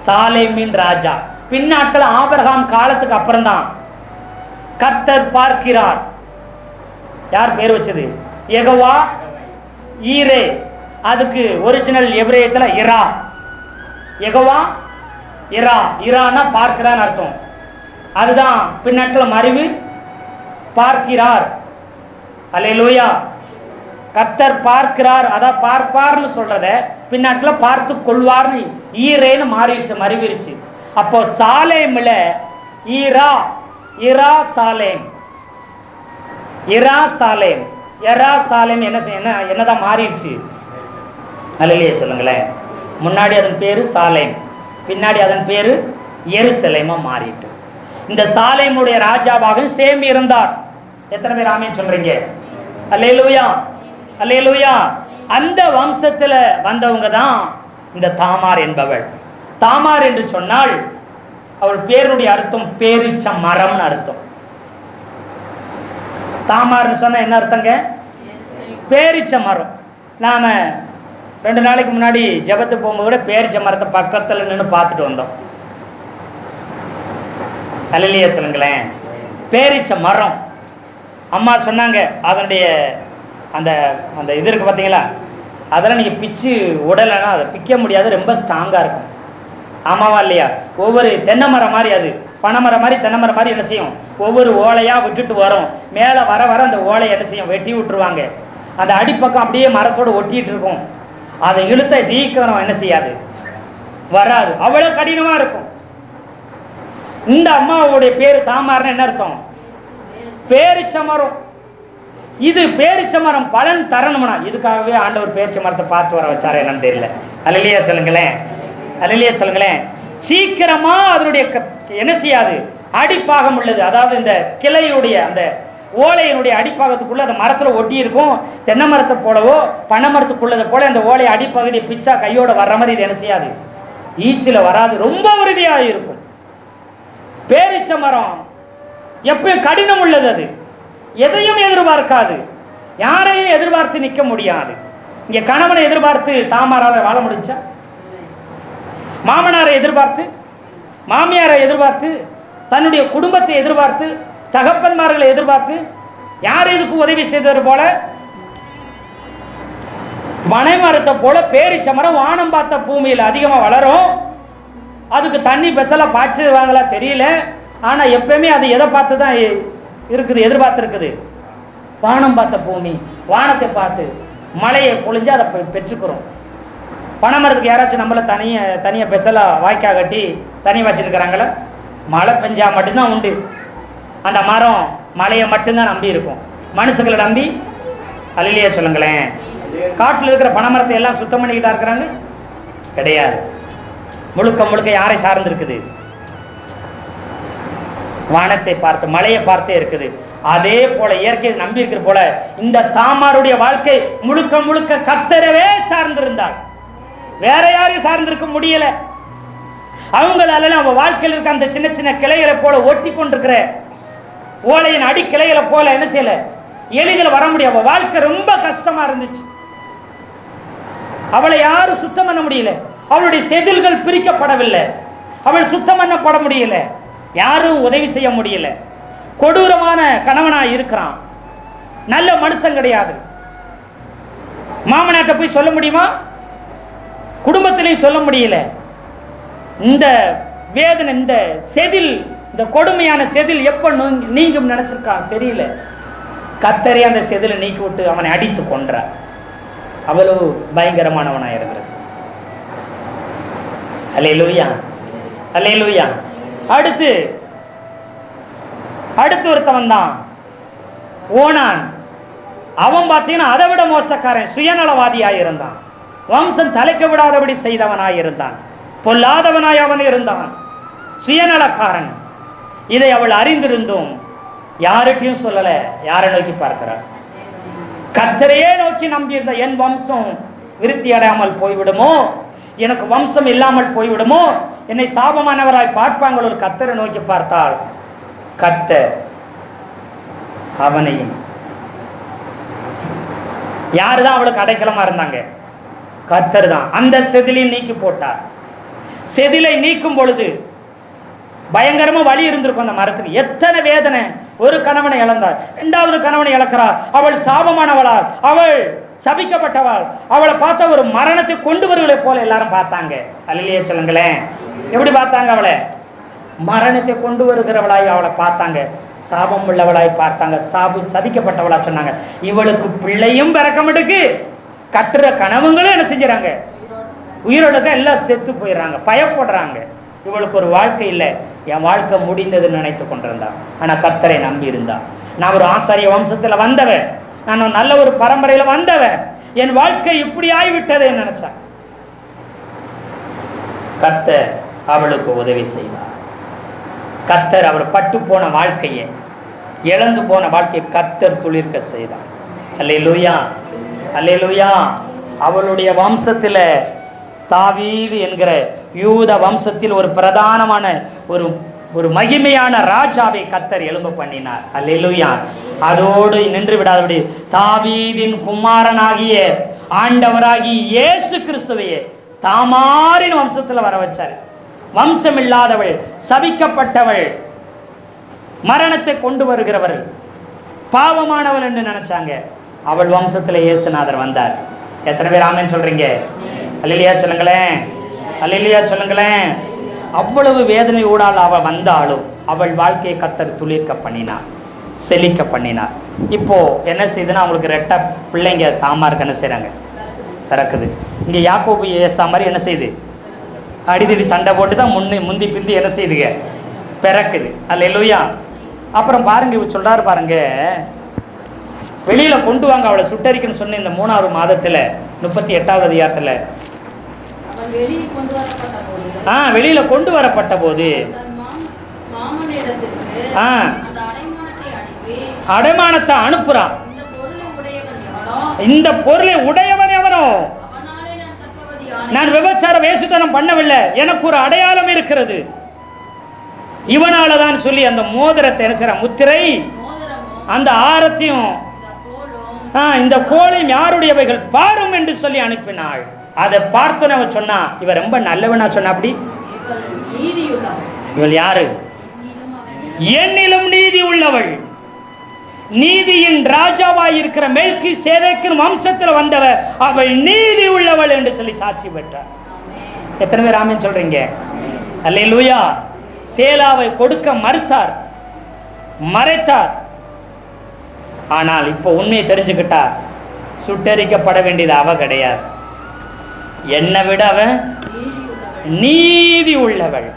சாலேமின் ராஜா. பின்னாட்கள் ஆபிரகாம் காலத்துக்கு அப்புறம் தான் கர்த்தர் பார்க்கிறார். யார் பேர் வச்சது? யெகோவா ஈரே. அதுக்கு ஒரிஜினல் எபிரேயத்துல இரா. யெகோவா இரா. இரானா பார்க்கிறான்னு அர்த்தம். அதுதான் பின்னாட்கள் மறைவு பார்க்கிறார். அல்லேலூயா. கர்த்தர் பார்க்கிறார், அதான் பார்ப்பார்னு சொல்றத பின்னாட்கள் பார்த்து கொள்வார்னு ஈரேன்னு மாறிடுச்சு, மறைவிருச்சு. அப்போ சாலேம்ல ஈரா, இரா சாலேம், இரா சாலேம், எரா சாலேம் என்ன என்னதான் மாறிடுச்சு? அல்லேலூயா சொல்லுங்களேன். முன்னாடி அதன் பேரு சாலேம், பின்னாடி அதன் பேரு எருசலேமா மாறிட்டு. இந்த சாலேமுடைய ராஜாவாக சேம் இருந்தார். எத்தனை பேர் ஆமென் சொல்றீங்க? அல்லேலூயா, அல்லேலூயா. அந்த வம்சத்துல வந்தவங்க தான் இந்த தாமார் என்பவள். தாமார் என்று சொன்னால் அவள் பேருடைய அர்த்தம் பேரிச்ச மரம்னு அர்த்தம். தாமார்னு சொன்னா என்ன அர்த்தங்க? பேரிச்ச மரம். நாம 2 நாளைக்கு முன்னாடி ஜெபத்துக்கு போகும்போது கூட பேரிச்ச மரத்தை பக்கத்தில் நின்று பார்த்துட்டு வந்தோம். அல்லேலூயா சொல்லுங்களேன். பேரிச்ச மரம். அம்மா சொன்னாங்க அதனுடைய அந்த அந்த இது இருக்குது பார்த்தீங்களா, அதெல்லாம் நீங்கள் பிச்சு உடலைன்னா அதை பிக்க முடியாது, ரொம்ப ஸ்ட்ராங்காக இருக்கும். ஆமாவா இல்லையா? ஒவ்வொரு தென்னை மரம் மாதிரி, அது பனைமரம் மாதிரி தென்னை மரம் மாதிரி என்ன செய்யும், ஒவ்வொரு ஓலையாக விட்டுட்டு வரும். மேலே வர வர அந்த ஓலையை என்ன செய்யும், வெட்டி விட்டுருவாங்க. அந்த அடிப்பக்கம் அப்படியே மரத்தோடு ஒட்டிகிட்டு இருக்கும். அதை இழுத்த சீக்கிரம் என்ன செய்யாது, வராது. அவ்வளோ கடினமாக இருக்கும். இந்த அம்மாவுடைய பேர் தாமார்னு என்ன அர்த்தம்? பேரிச்ச மரம். இது பேரிச்ச மரம் பலன் தரணும்னா இதுக்காகவே ஆண்டவர் பேரிச்ச மரத்தை பார்த்து வர வச்சாரு என்னன்னு தெரியல. அல்லேலூயா சொல்லுங்களேன், அல்லேலூயா சொல்லுங்களேன். சீக்கிரமா அதனுடைய என்ன செய்யாது, அடிப்பாகம் உள்ளது. அதாவது இந்த கிளையுடைய அந்த ஓலையினுடைய அடிப்பாகத்துக்குள்ள அந்த மரத்தில் ஒட்டி இருக்கும். தென்னை மரத்தை போலவோ பனை மரத்துக்குள்ளதை போல அந்த ஓலை அடிப்பகுதியை பிச்சா கையோட வர்ற மாதிரி இது என்ன செய்யாது, ஈஸியில் வராது, ரொம்ப உறுதியாக இருக்கும். பேரிச்ச மரம் எப்பயும் கடினம் உள்ளது. அது எதையும் எதிர்பார்க்காது, யாரையும் எதிர்பார்த்து நிற்க முடியாது. இங்க கணவனை எதிர்பார்த்து தாமாரால வாழ முடிஞ்சா? மாமனாரை எதிர்பார்த்து, மாமியாரை எதிர்பார்த்து, தன்னுடைய குடும்பத்தை எதிர்பார்த்து, தகப்பன்மார்களை எதிர்பார்த்து யார் இதுக்கு உதவி செய்தது போல மனை மரத்தை போல பேரிச்ச மரம் வானம் பார்த்த பூமியில் அதிகமாக வளரும். அதுக்கு தண்ணி பெசலாக பாய்ச்சுவாங்களா தெரியல. ஆனால் எப்பயுமே அது எதை பார்த்து தான் இருக்குது, எதிர்பார்த்து இருக்குது, வானம் பார்த்த பூமி, வானத்தை பார்த்து மழையை பொழிஞ்சு அதை பெற்றுக்கிறோம். பனைமரத்துக்கு யாராச்சும் நம்மளை தனியாக பெசலாக வாய்க்கா கட்டி தனி வச்சுருக்கிறாங்களா? மழை பெஞ்சா மட்டும்தான் உண்டு. அந்த மரம் மழையை மட்டும்தான் நம்பி இருக்கும். மனுஷங்களை நம்பி அல்லேலூயா சொல்லுங்களேன். காட்டில் இருக்கிற பனைமரத்தை எல்லாம் சுத்தம் பண்ணிக்கிட்டா இருக்கிறாங்க? கிடையாது. முழுக்க முழுக்க யாரை சார்ந்து இருக்குது? வானத்தை பார்த்து மழையை பார்த்தே இருக்குது. அதே போல இயற்கையை நம்பி இருக்கிற போல இந்த தாமாருடைய வாழ்க்கை முழுக்க முழுக்க கர்த்தரவே சார்ந்திருந்தாள். வேற யாரையும் சார்ந்திருக்க முடியல. அவங்களால அவ வாழ்க்கையில் இருக்க அந்த சின்ன சின்ன கிளைகளை போல ஒட்டி கொண்டிருக்கிற ஓலையின் அடி கிளைகளை போல என்ன செய்யல, எளிதில் வர முடியும். அவ வாழ்க்கை ரொம்ப கஷ்டமா இருந்துச்சு. அவளை யாரும் சுத்தம் பண்ண முடியல. அவளுடைய செதில்கள் பிரிக்கப்படவில்லை. அவள் சுத்தம் பண்ணப்பட முடியல. யாரும் உதவி செய்ய முடியல. கொடூரமான கணவனா இருக்கிறான். நல்ல மனுஷன் கிடையாது. மாமனாட்ட போய் சொல்ல முடியுமா? குடும்பத்திலையும் சொல்ல முடியல. இந்த வேதனை, இந்த செதில், இந்த கொடுமையான செதில் எப்ப நீங்கும் நினைச்சிருக்கான் தெரியல. கர்த்தரே அந்த செதிலை நீக்கி விட்டு அவனை அடித்து கொன்றார். அவ்வளவு பயங்கரமானவனா இருக்கிறது. அல்லேலூயா, அல்லேலூயா. அடுத்து ஒருத்தவன் தான் ஓனான். அவன் பார்த்தீங்கன்னா அதை விட மோசக்காரன், சுயநலவாதியாய் இருந்தான். வம்சம் தலைக்க விடாதபடி செய்தவனாய் இருந்தான். பொல்லாதவனாய் அவன் இருந்தான், சுயநலக்காரன். இதை அவள் அறிந்திருந்தும் யார்கிட்டையும் சொல்லல. யாரை நோக்கி பார்க்கிறார்? கர்த்தரையே நோக்கி நம்பியிருந்த என் வம்சம் விருத்தி அடையாமல் போய்விடுமோ, எனக்கு வம்சம் இல்லாமல் போய்விடுமோ, என்னை சாபமானவராய் பார்ப்பாங்களோ. கர்த்தரை நோக்கி பார்த்தால் கர்த்தர் அவனையும், யாருதான் அவளுக்கு அடைக்கலமா இருந்தாங்க? கர்த்தர் தான். அந்த செதிலை நீக்கி போட்டார். செதிலை நீக்கும் பொழுது பயங்கரமா வலி இருந்திருக்கும் அந்த மரத்துக்கு. எத்தனை வேதனை! ஒரு கணவனை இழந்தார், இரண்டாவது கணவனை இழக்கிறார். அவள் சாபமானவளால், அவள் சபிக்கப்பட்டவள். அவளை பார்த்தா ஒரு மரணத்தை கொண்டு வருவதை போல எல்லாரும் பார்த்தாங்க. அல்லேலூயா சொல்லுங்களேன். எப்படி பார்த்தாங்க? அவளை மரணத்தை கொண்டு வருகிறவளாய் அவளை பார்த்தாங்க. சாபம் உள்ளவளாய் பார்த்தாங்க. சபிக்கப்பட்டவளா சொன்னாங்க. இவளுக்கு பிள்ளையும் பிறக்க மாட்டுக்கு, கட்டுற கனவுங்களும் என்ன செஞ்சுறாங்க, உயிரோடுக்க எல்லாம் செத்து போயிடுறாங்க, பயப்படுறாங்க. இவளுக்கு ஒரு வாழ்க்கை இல்லை, என் வாழ்க்கை முடிந்ததுன்னு நினைத்து கொண்டிருந்தான். ஆனா கர்த்தரை நம்பி இருந்தான். நான் ஒரு ஆசாரிய வம்சத்துல வந்தவன், நான் நல்ல ஒரு பரம்பரையில வந்தவன், என் வாழ்க்கை இப்படி ஆகிவிட்டது நினைச்சான். கர்த்தர் அவளுக்கு உதவி செய்தார். கர்த்தர் அவள் பட்டு போன வாழ்க்கையை, இழந்து போன வாழ்க்கையை கர்த்தர் துளிர்க்க செய்தார். அல்லேலூயா, அல்லேலூயா. அவளுடைய வம்சத்துல தாவீது என்கிற யூத வம்சத்தில் ஒரு பிரதானமான ஒரு மகிமையான ராஜாவை கர்த்தர் எழும்ப பண்ணினார். அல்லேலூயா. அதோடு நின்று விடாதபடி தாவீதின் குமாரனாகிய ஆண்டவராகிய இயேசு கிறிஸ்துவையே தாமாரின் வம்சத்தில் வர வச்சார். வம்சம் இல்லாதவள், சபிக்கப்பட்டவள், மரணத்தை கொண்டு வருகிறவள், பாவமானவள் என்று நினைச்சாங்க. அவள் வம்சத்தில் இயேசுநாதர் வந்தார். எத்தனை பேர் ஆமென் சொல்றீங்க? அல்லேலூயா சொல்லுங்களேன், அல்லேலூயா சொல்லுங்களேன். அவ்வளவு வேதனை ஊடால் அவள் வந்தாலும் அவள் வாழ்க்கையை கர்த்தர் துளிர்க்க பண்ணினார், செழிக்க பண்ணினார். இப்போ என்ன செய்யுதுன்னா, அவங்களுக்கு ரெட்ட பிள்ளைங்க தாமாருக்கு என்ன செய்கிறாங்க, பிறக்குது. இங்கே யாக்கோபு ஏசா மாதிரி என்ன செய்யுது, அடிதடி சண்டை போட்டு தான் முந்தி பிந்தி என்ன செய்யுதுங்க, பிறக்குது. அல்லேலூயா. அப்புறம் பாருங்க, இவர் சொல்றாரு பாருங்க, வெளியில கொண்டு வாங்க அவளை சுட்டரிக்கணும்னு சொன்ன இந்த 3வது மாதத்துல 38வது அதிகாரத்துல அவன் வெளியே கொண்டு வரப்பட்ட போது வெளியில கொண்டு வரப்பட்ட போது மாமனிடத்திற்கு ஆ அந்த அடைமானத்தை அனுப்பி அடைமானத்தை அனுப்புறான். இந்த பொருளை உடையவன் எவனோ இந்த பொருளை உடையவன் எவனோ அவனாலே நான் கற்பவதி நான் விபச்சார வேசுத்தனம் பண்ணவில்லை, எனக்கு ஒரு அடையாளம் இருக்கிறது, இவனால தான் சொல்லி அந்த மோதிரத்தை என்ன செய்யற முத்திரை மோதிரமும் அந்த ஆரத்தையும் இந்த கோலும் இந்த கோலையும் யாருடையவைகள் பாரும் என்று சொல்லி அனுப்பினாள். அதை பார்த்தோன்னு அவ சொன்னா, இவ ரொம்ப நல்லவனா சொன்னா. அப்படி இவள் நீதியுள்ளவள். இவள் யாரு? என்னிலும் நீதி உள்ளவள், நீதியின் ராஜாவாய் இருக்கிற மெல்கிசேதேக்கின் வம்சத்தில் வந்தவள், அவள் நீதி உள்ளவள் என்று சொல்லி சாட்சி பெற்றார். எத்தனை பேர் ஆமென் சொல்றீங்க? அல்லேலூயா. சேலாவை கொடுக்க மறுத்தார், மறைத்தார். ஆனால் இப்போ உண்மையை தெரிஞ்சுக்கிட்டார். சுட்டரிக்கப்பட வேண்டியது அவ கிடையாது, என்னை விட அவன் நீதி உள்ளவள்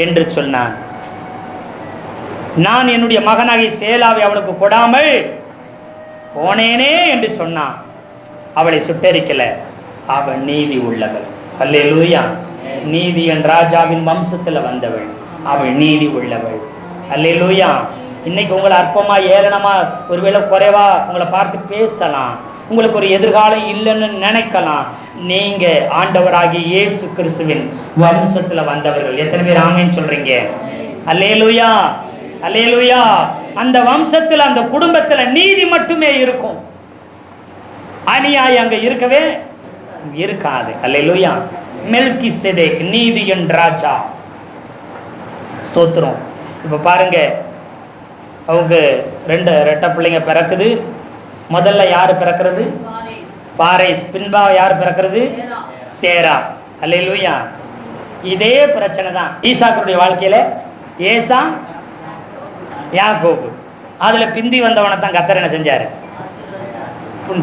என்று சொன்னான். நான் என்னுடைய மகனாகிய சேலாவை அவளுக்கு கொடாமல் போனேனே என்று சொன்னான். அவளை சுட்டரிக்கல, அவள் நீதி உள்ளவள். அல்லேலூயா. நீதியின் ராஜாவின் வம்சத்தில் வந்தவள், அவள் நீதி உள்ளவள். அல்லேலூயா. இன்னைக்கு உங்களை அற்பமா ஏளனமா ஒருவேளை குறைவா உங்களை பார்த்து பேசலாம், உங்களுக்கு ஒரு எதிர்காலம் இல்லைன்னு நினைக்கலாம். நீங்க ஆண்டவராகிய இயேசு கிறிஸ்துவின் வம்சத்துல வந்தவர்கள். எத்தனை பேர் ஆமென் சொல்றீங்க? அல்லேலூயா, அல்லேலூயா. அந்த வம்சத்துல அந்த குடும்பத்துல நீதி மட்டுமே இருக்கும், அநியாயம் அங்க இருக்கவே இருக்காது. அல்லேலூயா. மெல்கிசேதேக் நீதியின் ராஜா. ஸ்தோத்திரம். இப்ப பாருங்க, அவங்க 2 ரெட்டை பிள்ளைங்க பிறக்குது. முதல்ல யாரு பிறக்கிறது? பாரேஸ். பின்பா யார் பிறக்கிறது? சேரா. அல்லேலூயா. இதே பிரச்சனை தான் ஈசாக்குடைய வாழ்க்கையில. ஏசா, யாக்கோபு. அதுல பிந்தி வந்தவனை தான் கர்த்தர் என்ன செஞ்சாரு?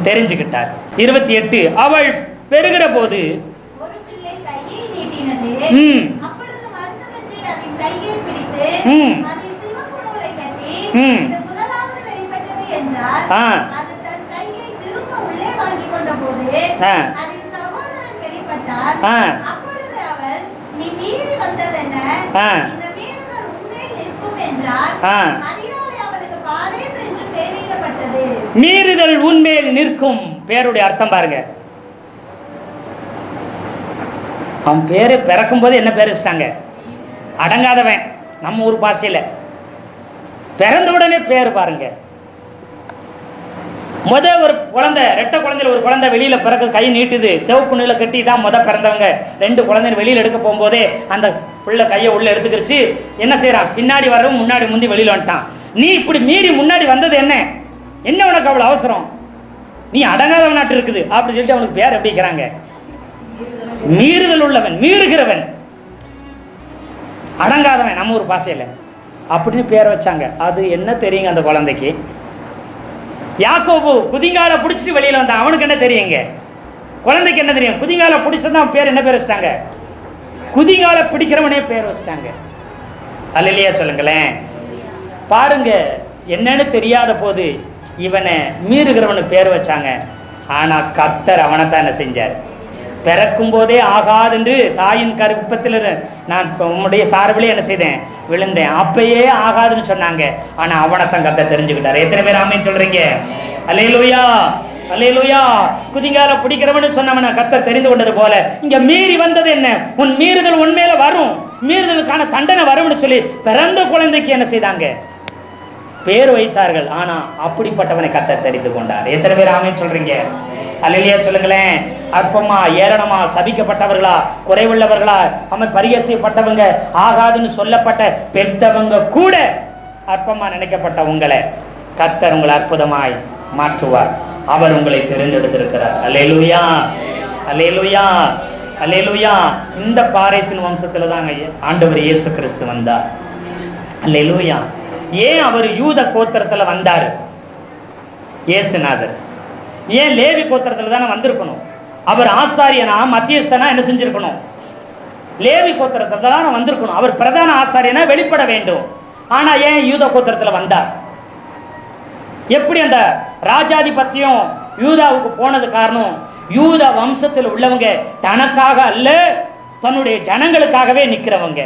தெரிஞ்சுக்கிட்டார். 28 அவள் பெறுகிற போது ஒரு பிள்ளை கையை நீட்டினது. அப்பொழுது மருத்துவச்சி அதன் கையை பிடித்து அதில் சிவப்பு நூலை கட்டி, இது முதலாவது வெளிப்பட்டது என்றார். அது தன் கையை திரும்ப உள்ளே வாங்கிக் கொண்ட போது அதன் சகோதரன் வெளிப்பட்டார். அப்பொழுது அவள், நீ மீறி வந்ததென்ன? இந்த மீறுதல் உன்மேல் நிற்கும் என்றார். அதனாலே அவளுக்கு பாரேஸ் என்று பெயரிடப்பட்டது. மீறுதல் உன்மேல் நிற்கும் பேருடைய அர்த்தம் பாருங்க. அவன் பேரு பிறக்கும் போது என்ன பேர் வச்சிட்டாங்க? அடங்காதவன். நம்ம ஊர் பாசையில பிறந்த உடனே பேர் பாருங்க. ஒரு குழந்தை, ரெட்டை குழந்தையில ஒரு குழந்தை வெளியில பிறக்க கை நீட்டுது, சிவப்பு நூலை கட்டி தான் பிறந்தவங்க. 2 குழந்தைங்க வெளியில எடுக்க போகும்போதே அந்த பிள்ளை கையை உள்ள எடுத்துக்கிடுச்சு. என்ன செய்யறான்? பின்னாடி வரவும் முன்னாடி முந்தி வெளியில வந்துட்டான். நீ இப்படி மீறி முன்னாடி வந்தது என்ன? என்ன உனக்கு அவ்வளவு அவசரம்? நீ அடங்காதவன் நாட்டு இருக்குது அப்படின்னு சொல்லிட்டு அவனுக்கு பேர் எப்படி இருக்கிறாங்க? மீறுதல் உள்ளவன், மீறுகிறவன், அடங்காதவன் நம்ம ஒரு பாசையில அப்படின்னு பேர் வச்சாங்க. அது என்ன தெரியுங்க அந்த குழந்தைக்கு? யாக்கோபு குதிங்கால பிடிச்சிட்டு வெளியில வந்தான். அவனுக்கு என்ன தெரியுங்க? குழந்தைக்கு என்ன தெரியும்? குதிங்கால பிடிச்சதான் பேர் என்ன பேர் வச்சிட்டாங்க? குதிங்கால பிடிக்கிறவனே பேர் வச்சிட்டாங்க. அல்லேலூயா சொல்லுங்களேன். பாருங்க, என்னன்னு தெரியாத போது இவனை மீறுகிறவனு பேர் வச்சாங்க. ஆனா கர்த்தர் அவனைத்தான் என்ன செஞ்சார்? பிறக்கும் போதே ஆகாதென்று தாயின் கருப்பத்தில் நான் உன்னுடைய சார்பிலே என்ன செய்தேன்? விழுந்தேன். அப்பயே ஆகாதுன்னு சொன்னாங்க. ஆனா அவனைத்தான் கர்த்தர் தெரிஞ்சுக்கிட்டார். எத்தனை பேர் ஆமென் சொல்றீங்க? அல்லேலூயா, அல்லேலூயா. குதிங்கால பிடிக்கிறவனு சொன்னவன கர்த்தர் தெரிந்து கொண்டது போல இங்க மீறி வந்தது என்ன? உன் மீறுதல் உண்மையில வரும், மீறுதலுக்கான தண்டனை வரும்னு சொல்லி பிறந்த குழந்தைக்கு என்ன செய்தாங்க? பேர் வைத்தார்கள். ஆனா அப்படிப்பட்டவனை கர்த்தர் தெரிந்து கொண்டார். எத்தனை பேர் ஆமென் சொல்றீங்க? அல்லேலூயா சொல்லுங்களேன். அற்பமா, ஏளனமா, சபிக்கப்பட்டவர்களா, குறைவுள்ளவர்களா, அவன் பரிகசிக்கப்பட்டவங்க, ஆகாதுன்னு சொல்லப்பட்ட பெற்றவங்க கூட அற்பமா நினைக்கப்பட்ட உங்களை கர்த்தர் உங்களை அற்புதமாய் மாற்றுவார். அவர் உங்களை தெரிந்தெடுத்திருக்கிறார். அல்லேலூயா, அல்லேலூயா, அல்லேலூயா. இந்த பாரேசின் வம்சத்துல தான் ஆண்டவர் இயேசு கிறிஸ்து வந்தார். அல்லேலூயா. ஏன் அவர் யூத கோத்திரத்துல வந்தார்? இயேசுநாதர் ஏன் லேவி கோத்திரத்துல தானே வந்திருக்கணும்? அவர் ஆசாரியனா மத்தியஸ்தனா என்ன செஞ்சிருக்கணும்? லேவி கோத்திரத்துல தானே வந்திருக்கணும். அவர் பிரதான ஆசாரியனா வெளிப்பட வேண்டும். ஆனா ஏன் யூத கோத்திரத்துல வந்தார்? எப்படி அந்த ராஜாதிபத்தியம் யூதாவுக்கு போனது காரணம், யூதா வம்சத்தில் உள்ளவங்க தனக்காக அல்ல, தன்னுடைய ஜனங்களுக்காகவே நிற்கிறவங்க,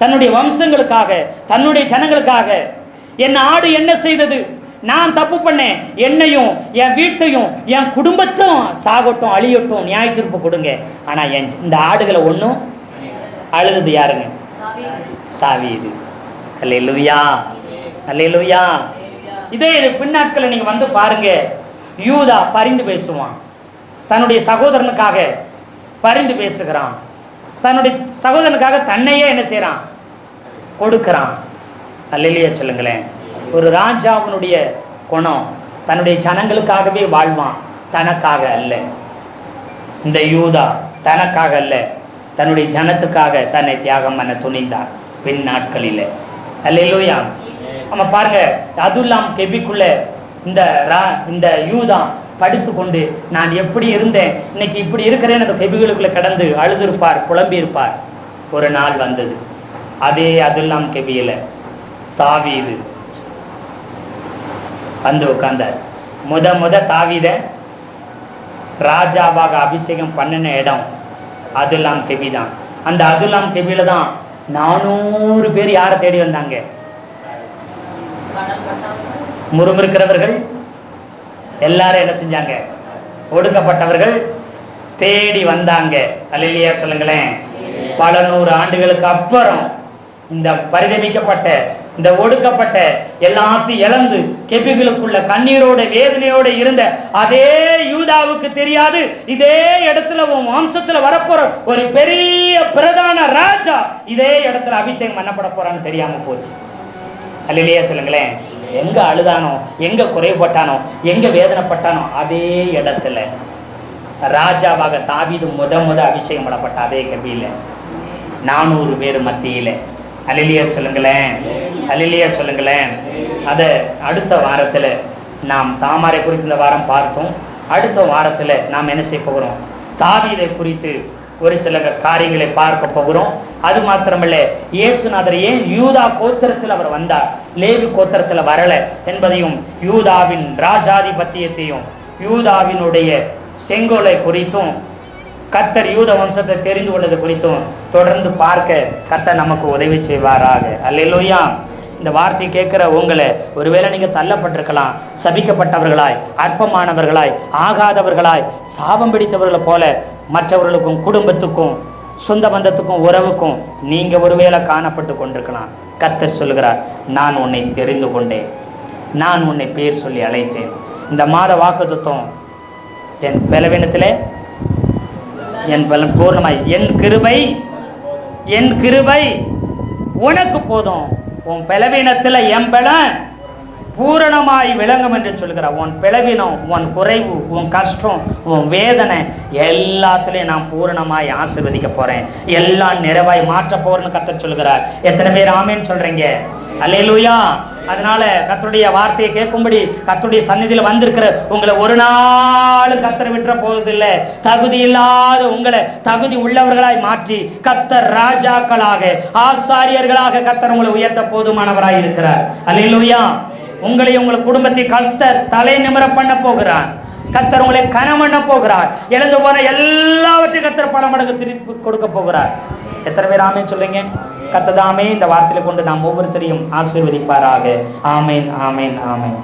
தன்னுடைய வம்சங்களுக்காக, தன்னுடைய ஜனங்களுக்காக. என் ஆடு என்ன செய்தது, நான் தப்பு பண்ணேன், என்னையும் என் வீட்டையும் என் குடும்பத்தையும் சாகட்டும், அழியட்டும், நியாய தீர்ப்பு கொடுங்க. ஆனால் இந்த ஆடுகளை ஒன்றும் அழுகுது யாருங்க? தாவீது. அல்லேலூயா, அல்லேலூயா. இதே இது பின்னாட்களை நீங்கள் வந்து பாருங்க. யூதா பரிந்து பேசுவான், தன்னுடைய சகோதரனுக்காக பரிந்து பேசுகிறான், தன்னுடைய சகோதரனுக்காக தன்னையே என்ன செய்கிறான், கொடுக்கிறான். அல்லேலூயா சொல்லுங்களேன். ஒரு ராஜாவினுடைய குணம், தன்னுடைய ஜனங்களுக்காகவே வாழ்வான், தனக்காக அல்ல. இந்த யூதா தனக்காக அல்ல, தன்னுடைய ஜனத்துக்காக தன்னை தியாகம் பண்ண துணிந்தார் பின் நாட்களில். அல்லேலூயா. நம்ம பாருங்க, அதுல்லாம் கெபிக்குள்ள இந்த யூதா படித்து கொண்டு நான் எப்படி இருந்தேன், இன்னைக்கு இப்படி இருக்கிறேன், அந்த கெபிகளுக்குள்ள கடந்து அழுதுருப்பார், புலம்பி இருப்பார். ஒரு நாள் வந்தது, அதே அதுல்லாம் கெபியில தாவீது வந்து உட்கார்ந்தார். முத தாவீத ராஜாவாக அபிஷேகம் பண்ணின இடம் அதுல்லாம் கெபி தான். அந்த அதுல்லாம் கெபியில தான் 400 பேர் யாரை தேடி வந்தாங்க? முறுமுறுக்கிறவர்கள் எல்லாரும் என்ன செஞ்சாங்க? ஒடுக்கப்பட்டவர்கள் தேடி வந்தாங்க. அல்லேலூயா சொல்லுங்களேன். பல 100 ஆண்டுகளுக்கு அப்புறம் இந்த பரிதபிக்கப்பட்ட, இந்த ஒடுக்கப்பட்ட, எல்லாத்தையும் இழந்து கெபிகளுக்குள்ள கண்ணீரோட வேதனையோட இருந்த அதே யூதாவுக்கு தெரியாது, இதே இடத்துல உன் வம்சத்துல வரப்போற ஒரு பெரிய பிரதான ராஜா இதே இடத்துல அபிஷேகம் பண்ணப்பட போறான்னு தெரியாம போச்சு. அல்லேலூயா சொல்லுங்களேன். எங்க அழுதானோ, எங்க குறைபட்டானோ, எங்க வேதனைப்பட்டானோ அதே இடத்துல ராஜாவாக தாவீது முத அபிஷேகம் பண்ணப்பட்ட அதே கெபியில 400 பேர் மத்தியில. அல்லேலூயா சொல்லுங்களேன், அல்லேலூயா சொல்லுங்களேன். அதை அடுத்த வாரத்தில் நாம் தாமாரை குறித்து இந்த வாரம் பார்த்தோம். அடுத்த வாரத்தில் நாம் என்ன செய்ய போகிறோம்? தாவீதை குறித்து ஒரு சில காரியங்களை பார்க்க போகிறோம். அது மாத்திரமல்ல, இயேசுநாதர் ஏன் யூதா கோத்திரத்தில் அவர் வந்தார், லேவி கோத்திரத்தில் வரல என்பதையும், யூதாவின் ராஜாதிபத்தியத்தையும், யூதாவினுடைய செங்கோலை குறித்தும், கர்த்தர் யூத வம்சத்தை தெரிந்து கொண்டது குறித்தும் தொடர்ந்து பார்க்க கர்த்தர் நமக்கு உதவி செய்வாராக. அல்லேலூயா. இந்த வார்த்தையை கேட்குற உங்களை ஒருவேளை நீங்கள் தள்ளப்பட்டிருக்கலாம், சபிக்கப்பட்டவர்களாய், அற்பமானவர்களாய், ஆகாதவர்களாய், சாபம் பிடித்தவர்களை போல மற்றவர்களுக்கும், குடும்பத்துக்கும், சொந்த பந்தத்துக்கும், உறவுக்கும் நீங்கள் ஒருவேளை காணப்பட்டு கொண்டிருக்கலாம். கர்த்தர் சொல்கிறார், நான் உன்னை தெரிந்து கொண்டேன், நான் உன்னை பேர் சொல்லி அழைத்தேன். இந்த மாத வாக்குத்தத்தம், என் பலவீனத்திலே என் பலம் பூர்ணமாய், என் கிருபை உனக்கு போதும், உன் பலவீனத்தில் என் பலம் பூரணமாய் விளங்கும் என்று சொல்கிறார். உன் பலவீனம், உன் குறைவு, உன் கஷ்டம், உன் வேதனை எல்லாத்துலேயும் நான் பூரணமாய் ஆசீர்வதிக்க போகிறேன், எல்லாம் நிறைவாய் மாற்ற போகிறேன்னு கர்த்தர் சொல்கிறார். எத்தனை பேர் ஆமேன்னு சொல்கிறீங்க? அல்லேலூயா. அதனால கர்த்தருடைய வார்த்தையை கேட்கும்படி கர்த்தருடைய சந்நிதியில் வந்திருக்கிற உங்களை ஒரு நாளும் கர்த்தர் விட்டுற போவதில்லை. தகுதி இல்லாத உங்களை தகுதி உள்ளவர்களாய் மாற்றி கர்த்தர் ராஜாக்களாக, ஆசாரியர்களாக கர்த்தர் உங்களை உயர்த்த போதுமானவராய் இருக்கிறார். அல்லேலூயா. உங்களை, உங்கள் குடும்பத்தை கர்த்தர் தலை நிமிர பண்ண போகிறார். கர்த்தர் உங்களை கனம் பண்ண போகிறார். இழந்து போன எல்லாவற்றையும் கர்த்தர் பல மடங்கு திருப்பி கொடுக்க போகிறார். எத்தனை பேர் ஆமேன் சொல்றீங்க? கர்த்தர் தாமே இந்த வார்த்தையை கொண்டு நாம் ஒவ்வொருத்தரையும் ஆசீர்வதிப்பாராக. ஆமேன், ஆமேன், ஆமேன்.